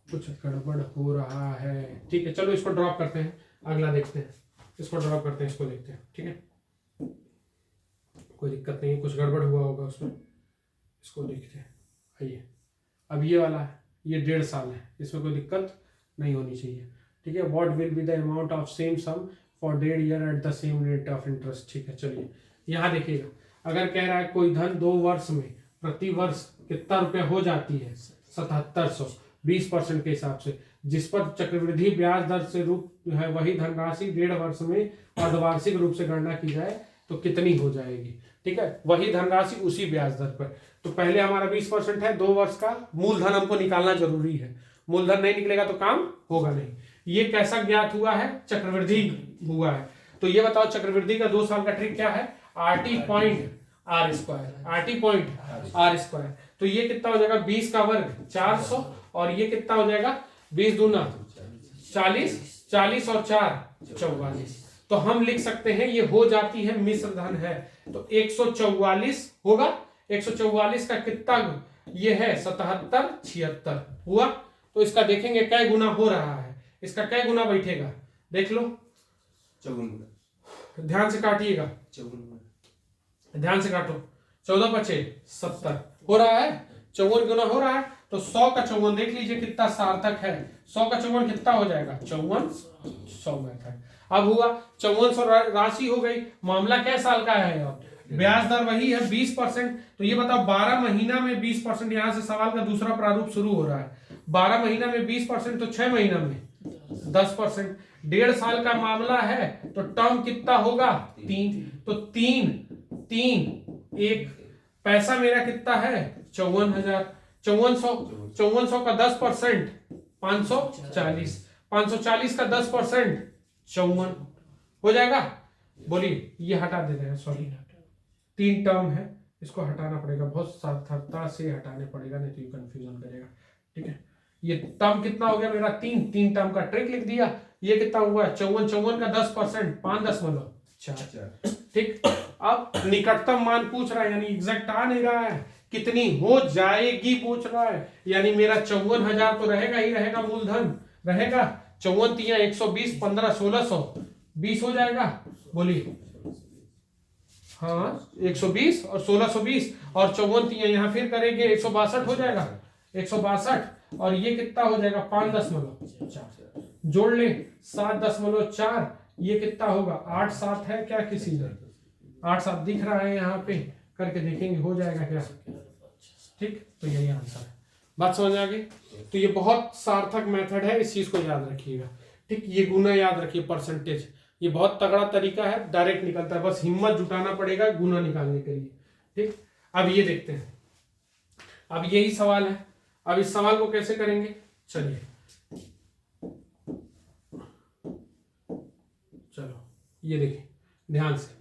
कुछ गड़बड़ हो रहा है। ठीक है, चलो इसको ड्रॉप करते हैं, अगला देखते हैं। इसको ड्रॉप करते हैं, इसको देखते हैं। ठीक है, कोई दिक्कत नहीं है, कुछ गड़बड़ हुआ होगा उसमें, इसको देखते हैं। आइए, अब ये वाला है, ये 1.5 साल है, इसमें कोई दिक्कत नहीं होनी चाहिए। ठीक है, what will be the amount of same sum for 1.5 year at the same rate of interest. ठीक है, चलिए यहाँ देखिएगा, अगर कह रहा है कोई धन 2 वर्ष में प्रति वर्ष कितना रुपया हो जाती है 7700, 20% के हिसाब से, जिस पर चक्रवृद्धि ब्याज दर से रूप है वही धनराशि 1.5 वर्ष में अर्धवार्षिक रूप से गणना की जाए तो कितनी हो जाएगी। ठीक है, वही धनराशि उसी ब्याज दर पर। तो पहले हमारा 20% है, 2 वर्ष का मूलधन हमको निकालना जरूरी है, मूलधन नहीं निकलेगा तो काम होगा नहीं। ये कैसा ज्ञात हुआ है, चक्रवृद्धि हुआ है। तो ये बताओ चक्रवृद्धि का 2 साल का ट्रिक क्या है, RT.R²। तो ये कितना हो जाएगा 20 का वर्ग 400, और ये कितना हो जाएगा 20 दूना 40, 40 और 4 44। तो हम लिख सकते हैं ये हो जाती है मिश्र धन है, तो 144 होगा। 144 का कितना, ये है 77 76 हुआ। तो इसका देखेंगे कै गुना हो रहा है, इसका कै गुना बैठेगा, देख लो, 54 गुना। ध्यान से काटिएगा, 54 गुना, ध्यान से काटो, 14 पचे 70 हो रहा है, 54 गुना हो रहा है। तो 100 का 54 देख लीजिए कितना सार्थक है, 100 का 54 कितना हो जाएगा 5400 मेथड। अब हुआ 5400 राशि हो गई। मामला क्या साल का है, अब ब्याज दर वही है 20%। तो ये बताओ 12 महीना में 20%, यहां से सवाल का दूसरा प्रारूप शुरू हो रहा है। 12 महीना में 20% तो 6 महीना में 10%। 1.5 साल का मामला है तो टर्म कितना होगा 3। तो 3 1 पैसा मेरा कितना है 54,000। 5400 का 10% 540, 540 का 10% 54 हो जाएगा। बोलिए, ये हटा देते हैं, सॉरी 3 टर्म है, इसको हटाना पड़ेगा, बहुत सावधानता से हटाने पड़ेगा, नहीं तो ये कंफ्यूजन करेगा। ठीक है, ये टर्म कितना हो गया मेरा 3 टर्म का ट्रिक लिख दिया। ये कितना हुआ 54 का 10% 5.4। ठीक, अब निकटतम मान पूछ रहा है, यानी एग्जैक्ट आ नहीं रहा है, कितनी हो जाएगी पूछ रहा है। यानी मेरा 54,000 तो रहेगा ही रहेगा, मूलधन रहेगा। 54 3 120 15 1600 20 हो जाएगा। बोलिए, हाँ 120 और 1620 और 54 3 यहाँ फिर करेंगे 162 हो जाएगा, 162। और ये कितना हो जाएगा 5.4 जोड़ ले 7.4। ये कितना होगा 8 7 है क्या, किसी ने 8 7 दिख रहा है यहाँ पे, करके देखेंगे हो जाएगा क्या। ठीक, तो यही आंसर है। बात समझ आ गई। तो ये बहुत सार्थक मेथड है, इस चीज को याद रखिएगा। ठीक, ये गुना याद रखिए, परसेंटेज, ये बहुत तगड़ा तरीका है, डायरेक्ट निकलता है, बस हिम्मत जुटाना पड़ेगा गुना निकालने के लिए। ठीक, अब ये देखते हैं, अब यही सवाल है। अब इस सवाल को कैसे करेंगे, चलिए चलो ये देखिए ध्यान से।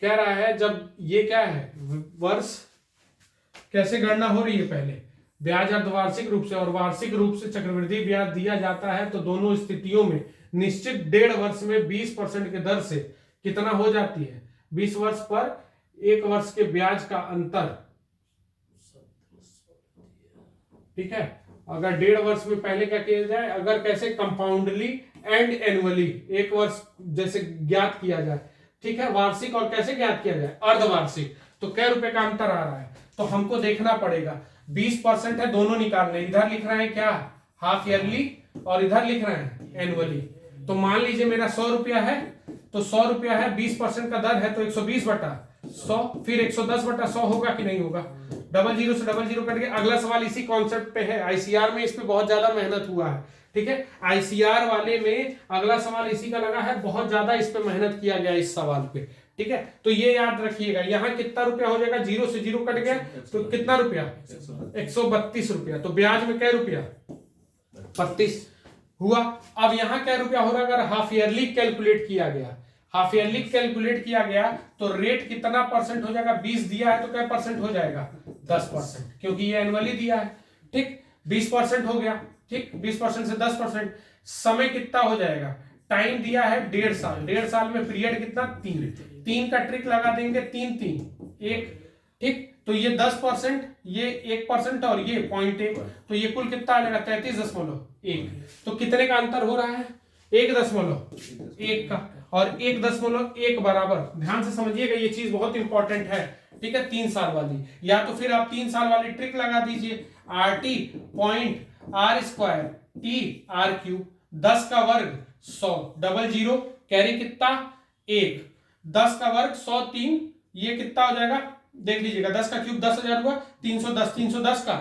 कह रहा है जब ये क्या है, वर्ष कैसे गणना हो रही है, पहले ब्याज अर्धवार्षिक रूप से और वार्षिक रूप से चक्रवृद्धि ब्याज दिया जाता है, तो दोनों स्थितियों में निश्चित 1.5 वर्ष में 20% के दर से कितना हो जाती है, 20 वर्ष पर 1 वर्ष के ब्याज का अंतर, ठीक है। अगर 1.5 वर्ष में पहले क्या किया जाए, अगर कैसे कंपाउंडली एंड एनुअली 1 वर्ष जैसे ज्ञात किया जाए, ठीक है, वार्षिक और कैसे ज्ञात किया जाए, अर्धवार्षिक, तो कै रुपए का अंतर आ रहा है, तो हमको देखना पड़ेगा 20% है, दोनों निकालने, इधर लिख रहे हैं क्या हाफ ईयरली और इधर लिख रहे हैं एनुअली। तो मान लीजिए मेरा 100 रुपया है, तो 100 रुपया है, 20% का दर है तो 120 बटा 100, फिर 110 बटा 100 होगा कि नहीं होगा, डबल जीरो से डबल जीरो कट के। अगला सवाल इसी कॉन्सेप्ट पे है, आईसीआर में इस पे बहुत ज्यादा मेहनत हुआ है, ठीक है, आईसीआर वाले में अगला सवाल इसी का लगा है, बहुत ज्यादा इस पे मेहनत किया गया इस सवाल पे, ठीक है। तो ये याद रखिएगा, यहाँ कितना रुपया हो जाएगा, 0 से 0 कट गया तो कितना रुपया, 132 रुपया, तो ब्याज में क्या रुपया 32 हुआ। अब यहाँ क्या रुपया हो रहा है, अगर हाफ ईयरली कैलकुलेट किया गया, हाफ ईयरली कैलकुलेट किया गया तो रेट कितना परसेंट हो जाएगा, 20 दिया है तो क्या परसेंट हो जाएगा, 10%, क्योंकि ये एनुअली दिया है, ठीक, 20% हो गया, ठीक, 20% से 10%। समय कितना हो जाएगा, टाइम दिया है 1.5 साल, 1.5 साल में पीरियड कितना 3 का ट्रिक लगा देंगे, 3 3 1, ठीक, तो ये 10%, ये 1% और ये 0.1, तो ये कुल कितना आ जाएगा 33.1। तो कितने का अंतर हो रहा है, 1.1 का, और 1.1 बराबर, ध्यान से समझिएगा ये चीज बहुत इंपॉर्टेंट है, ठीक है, 3 साल वाली, या तो फिर आप 3 साल वाली ट्रिक लगा दीजिए, RT point R square T R cube, 10 का वर्ग 100, डबल जीरो कैरी कितना 1, 10 का वर्ग 100 3, ये कितना हो जाएगा देख लीजिएगा, 10 का क्यूब 10,000 हुआ, 310, 310 का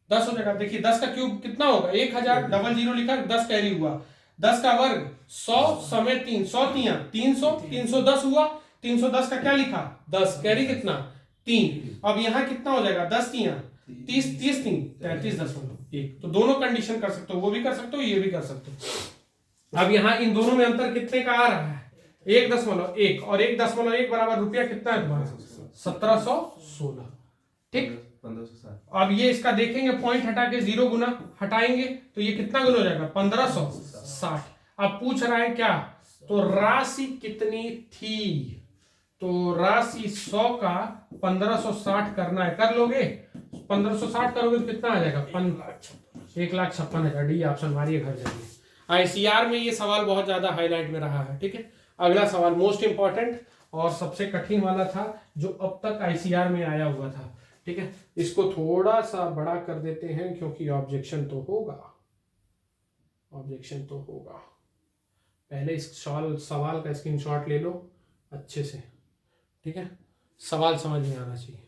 10 हो जाएगा, देखिए 10 का क्यूब कितना होगा 1000, डबल जीरो लिखा, 10 कैरी हुआ, 10 का वर्ग 100 समय 3, 100 तिया 300, 310 हुआ, 310 का क्या लिखा 10, कैरी कितना 3। अब यहाँ कितना हो जाएगा 10 तिया 30, 30 3 33.1। तो दोनों कंडीशन कर सकते हो, वो भी कर सकते हो, ये भी कर सकते हो। अब यहाँ इन दोनों में अंतर कितने का आ रहा है, 1.1, और 1.1 बराबर रुपया कितना है तुम्हारा 1716, ठीक, 1560। अब ये इसका देखेंगे, पॉइंट हटा के 0 गुना हटाएंगे तो ये कितना गुना हो जाएगा 1560। अब पूछ रहा है क्या, तो राशि कितनी थी, तो राशि 100 का 1560 करना है, कर लोगे, 1560 करोगे तो कितना आ जाएगा 1,56,000। डी ऑप्शन मारिए, घर जाइए। आईसीआर में ये सवाल बहुत ज्यादा हाईलाइट में रहा है, ठीक है। अगला सवाल मोस्ट इंपॉर्टेंट और सबसे कठिन वाला था जो अब तक आईसीआर में आया हुआ था, ठीक है। इसको थोड़ा सा बड़ा कर देते हैं क्योंकि ऑब्जेक्शन तो होगा, ऑब्जेक्शन तो होगा। पहले इस सवाल का स्क्रीनशॉट ले लो अच्छे से, ठीक है, सवाल समझ में आना चाहिए।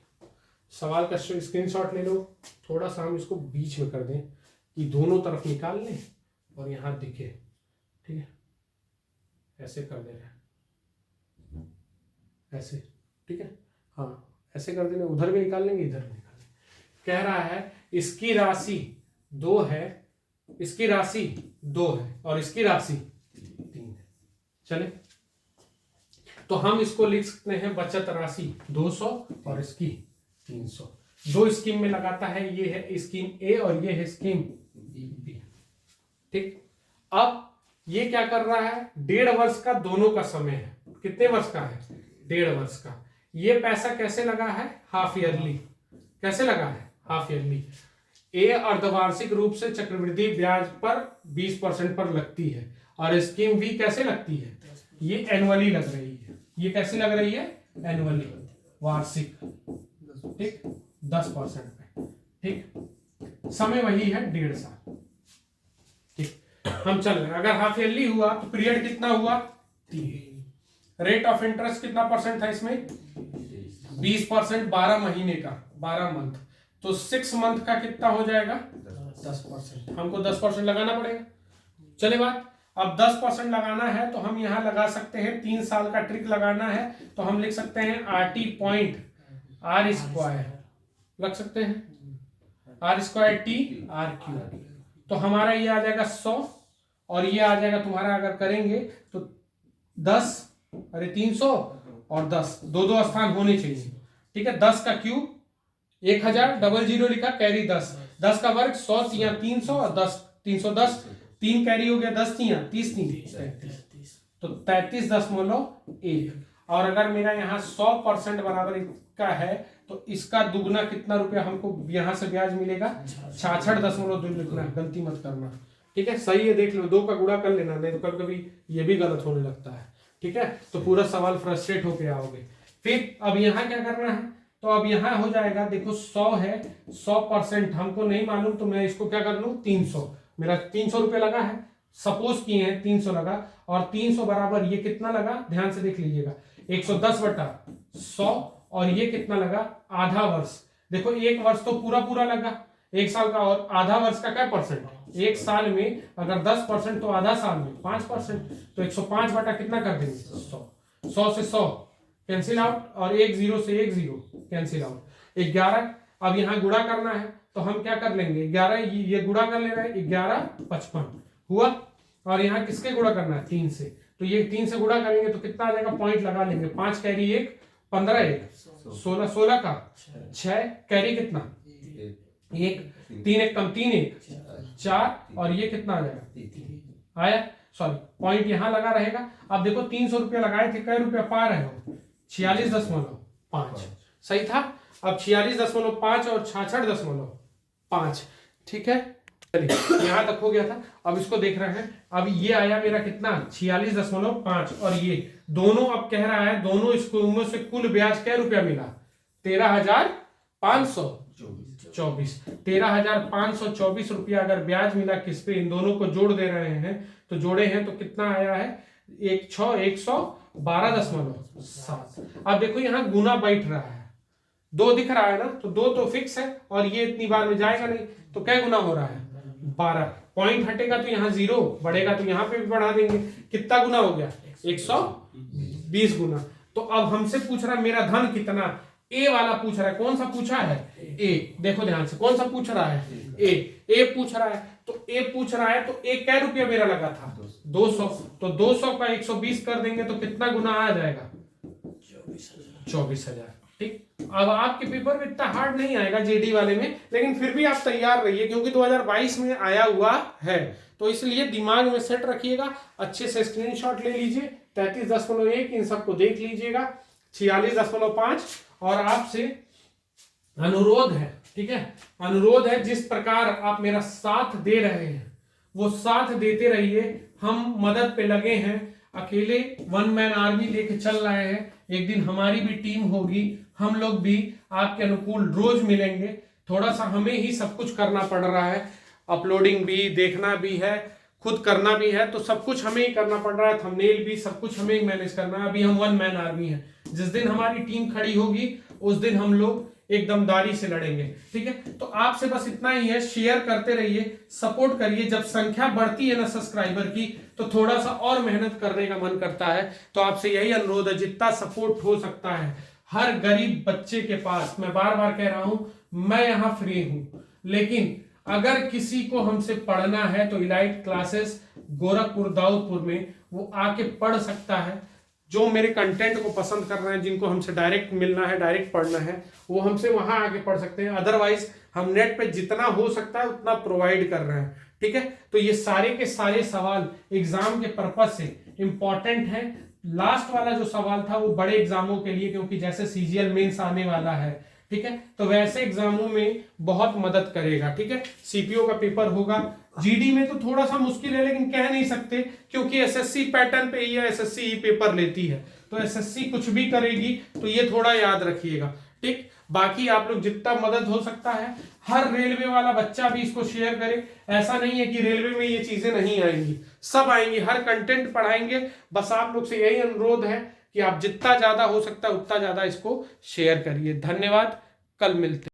सवाल का स्क्रीनशॉट ले लो, थोड़ा सा हम इसको बीच में कर दें कि दोनों तरफ निकाल लें और यहाँ दिखे, ठीक है, ऐसे कर दे रहे हैं, ऐसे, ठीक है, हाँ ऐसे कर देंगे, उधर भी निकाल लेंगे इधर भी निकाल लेंगे। कह रहा है इसकी राशि 2 है, इसकी राशि 2 है और इसकी राशि 3 है। चले, तो हम इसको लिख सकते हैं बचत राशि 200 और इसकी 300। दो स्कीम में लगाता है, ये है स्कीम ए और ये है स्कीम बी, ठीक। अब ये क्या कर रहा है, 1.5 वर्ष का दोनों का समय है, कितने वर्ष का है 1.5 वर्ष का। ये पैसा कैसे लगा है, हाफ ईयरली, कैसे लगा है हाफ ईयरली। ए अर्धवार्षिक रूप से चक्रवृद्धि ब्याज पर 20% पर लगती है और स्कीम बी कैसे लगती है, ये एनुअली लग रही है। ये कैसे लग रही है, एनुअली, वार्षिक, ठीक, 10% पे, ठीक। समय वही है 1.5 साल, ठीक। हम चल रहे, अगर हाफ ईयरली हुआ तो पीरियड कितना हुआ 3। रेट ऑफ इंटरेस्ट कितना परसेंट था इसमें 20%, 12 महीने का, 12 मंथ, तो 6 मंथ का कितना हो जाएगा 10%। हमको 10% लगाना पड़ेगा। चले बात, अब 10% लगाना है तो हम यहां लगा सकते हैं, 3 साल का ट्रिक लगाना है तो हम लिख सकते हैं RT पॉइंट आर स्क्वायर लग सकते हैं, R square T R Q. तो हमारा ये आ जाएगा 100 और ये आ जाएगा तुम्हारा, अगर करेंगे तो 10, अरे 300 और 10, दो स्थान होने चाहिए, ठीक है। 10 का क्यूब 1000, डबल जीरो लिखा, कैरी 10, 10 का वर्ग 100 तिया 300 और 10 310, 3 कैरी हो गया, 10 तिया 30 33, तो 33.1। और अगर मेरा यहाँ 100% बराबर का है तो इसका दुगना कितना रुपया हमको यहाँ से ब्याज मिलेगा, 66.2 लिखना, गलती मत करना, ठीक है। सही है, देख लो, 2 का गुणा कर लेना, नहीं तो कभी कभी ये भी गलत होने लगता है, ठीक है। तो पूरा सवाल फ्रस्ट्रेट होके आओगे। फिर अब यहाँ क्या करना है, तो अब यहाँ हो जाएगा, देखो 100 है, 100% हमको नहीं मालूम, तो मैं इसको क्या कर लूँ 300, मेरा 300 रुपये लगा है, सपोज किए हैं 300 लगा, और 300 बराबर ये कितना लगा, ध्यान से देख लीजिएगा, 110/100, और ये कितना लगा, आधा वर्ष। देखो 1 वर्ष तो पूरा लगा 1 साल का, और आधा वर्ष का क्या परसेंट, 1 साल में अगर 10% तो आधा साल में 5%, तो 105 बटा कितना कर देंगे 100, 100 से 100 कैंसिल आउट, और 1 0 से 1 0 कैंसिल आउट, 11। अब यहाँ गुणा करना है तो हम क्या कर लेंगे, 11 ये गुणा कर ले रहे हैं, 11 55 हुआ, और यहाँ किसके गुणा करना है 3 से, तो ये 3 से गुणा करेंगे तो कितना आ जाएगा, पॉइंट लगा लेंगे, 5 कैरी 1 15 1 16, 16 का 6 कैरी कितना 1, 3 1 कम 3 1 4, और ये कितना आ जाएगा, आया, सॉरी पॉइंट यहाँ लगा रहेगा। अब देखो 300 रुपया लगाए थे, कै रुपया पा रहे हो, 46.5, सही था। अब 46.5 और 66.5, ठीक है, चलिए यहाँ तक हो गया था। अब इसको देख रहे हैं, अब ये आया मेरा कितना 46.5, और ये दोनों अब कह रहा है, दोनों स्कूलों से कुल ब्याज क्या रुपया मिला, 13,524, 13,524 रुपया अगर ब्याज मिला किस पे, इन दोनों को जोड़ दे रहे हैं, तो जोड़े हैं तो कितना आया है, 112.7। अब देखो यहाँ गुना बैठ रहा है, 2 दिख रहा है ना, तो 2 तो फिक्स है, और ये इतनी बार में जाएगा नहीं, तो क्या गुना हो रहा है 12, पॉइंट हटेगा तो यहाँ 0 बढ़ेगा, तो यहाँ पे भी बढ़ा देंगे, कितना गुना हो गया 120 गुना। तो अब हमसे पूछ रहा है मेरा धन कितना, ए वाला पूछ रहा है, कौन सा पूछा है ए, देखो ध्यान से, कौन सा पूछ रहा है ए पूछ रहा है, तो ए पूछ रहा है, तो ए कै रुपया मेरा लगा था 200, तो 200 का 120 कर देंगे तो कितना गुना आ जाएगा 24,000, ठीक। अब आपके पेपर में इतना हार्ड नहीं आएगा जेडी वाले में, लेकिन फिर भी आप तैयार रहिए, क्योंकि 2022 में आया हुआ है, तो इसलिए दिमाग में सेट रखिएगा, अच्छे से स्क्रीनशॉट ले लीजिए, 33.1 इन सबको देख लीजिएगा, 46.5, और आपसे अनुरोध है, ठीक है, अनुरोध है, जिस प्रकार आप मेरा साथ दे रहे हैं वो साथ देते रहिए, हम मदद पे लगे हैं, अकेले 1 मैन आर्मी लेके चल रहे हैं, एक दिन हमारी भी टीम होगी, हम लोग भी आपके अनुकूल रोज मिलेंगे, थोड़ा सा हमें ही सब कुछ करना पड़ रहा है, अपलोडिंग भी देखना भी है, खुद करना भी है, तो सब कुछ हमें ही करना पड़ रहा है, थंबनेल भी सब कुछ हमें ही मैनेज करना है। अभी हम 1 मैन आर्मी है, जिस दिन हमारी टीम खड़ी होगी उस दिन हम लोग एक दमदारी से लड़ेंगे, ठीक है। तो आपसे बस इतना ही है, शेयर करते रहिए, सपोर्ट करिए, जब संख्या बढ़ती है ना सब्सक्राइबर की, तो थोड़ा सा और मेहनत करने का मन करता है, तो आपसे यही अनुरोध है, जितना सपोर्ट हो सकता है, हर गरीब बच्चे के पास, मैं बार बार कह रहा हूं, मैं यहाँ फ्री हूं, लेकिन अगर किसी को हमसे पढ़ना है तो इलाइट क्लासेस गोरखपुर दाऊदपुर में वो आके पढ़ सकता है, जो मेरे कंटेंट को पसंद कर रहे हैं, जिनको हमसे डायरेक्ट मिलना है, डायरेक्ट पढ़ना है, वो हमसे वहां आके पढ़ सकते हैं, अदरवाइज हम नेट पे जितना हो सकता है उतना प्रोवाइड कर रहे हैं, ठीक है। तो ये सारे के सारे सवाल एग्जाम के पर्पज से इंपॉर्टेंट है। लास्ट वाला जो सवाल था वो बड़े एग्जामों के लिए, क्योंकि जैसे सीजीएल मेंस आने वाला है, ठीक है, तो वैसे एग्जामों में बहुत मदद करेगा, ठीक है। सीपीओ का पेपर होगा, जीडी में तो थोड़ा सा मुश्किल है, लेकिन कह नहीं सकते, क्योंकि एसएससी पैटर्न पे ही है, एसएससी ही पेपर लेती है, तो एसएससी कुछ भी करेगी, तो ये थोड़ा याद रखिएगा, ठीक। बाकी आप लोग जितना मदद हो सकता है, हर रेलवे वाला बच्चा भी इसको शेयर करे, ऐसा नहीं है कि रेलवे में ये चीजें नहीं आएंगी, सब आएंगी, हर कंटेंट पढ़ाएंगे, बस आप लोग से यही अनुरोध है कि आप जितना ज्यादा हो सकता है उतना ज्यादा इसको शेयर करिए। धन्यवाद, कल मिलते हैं।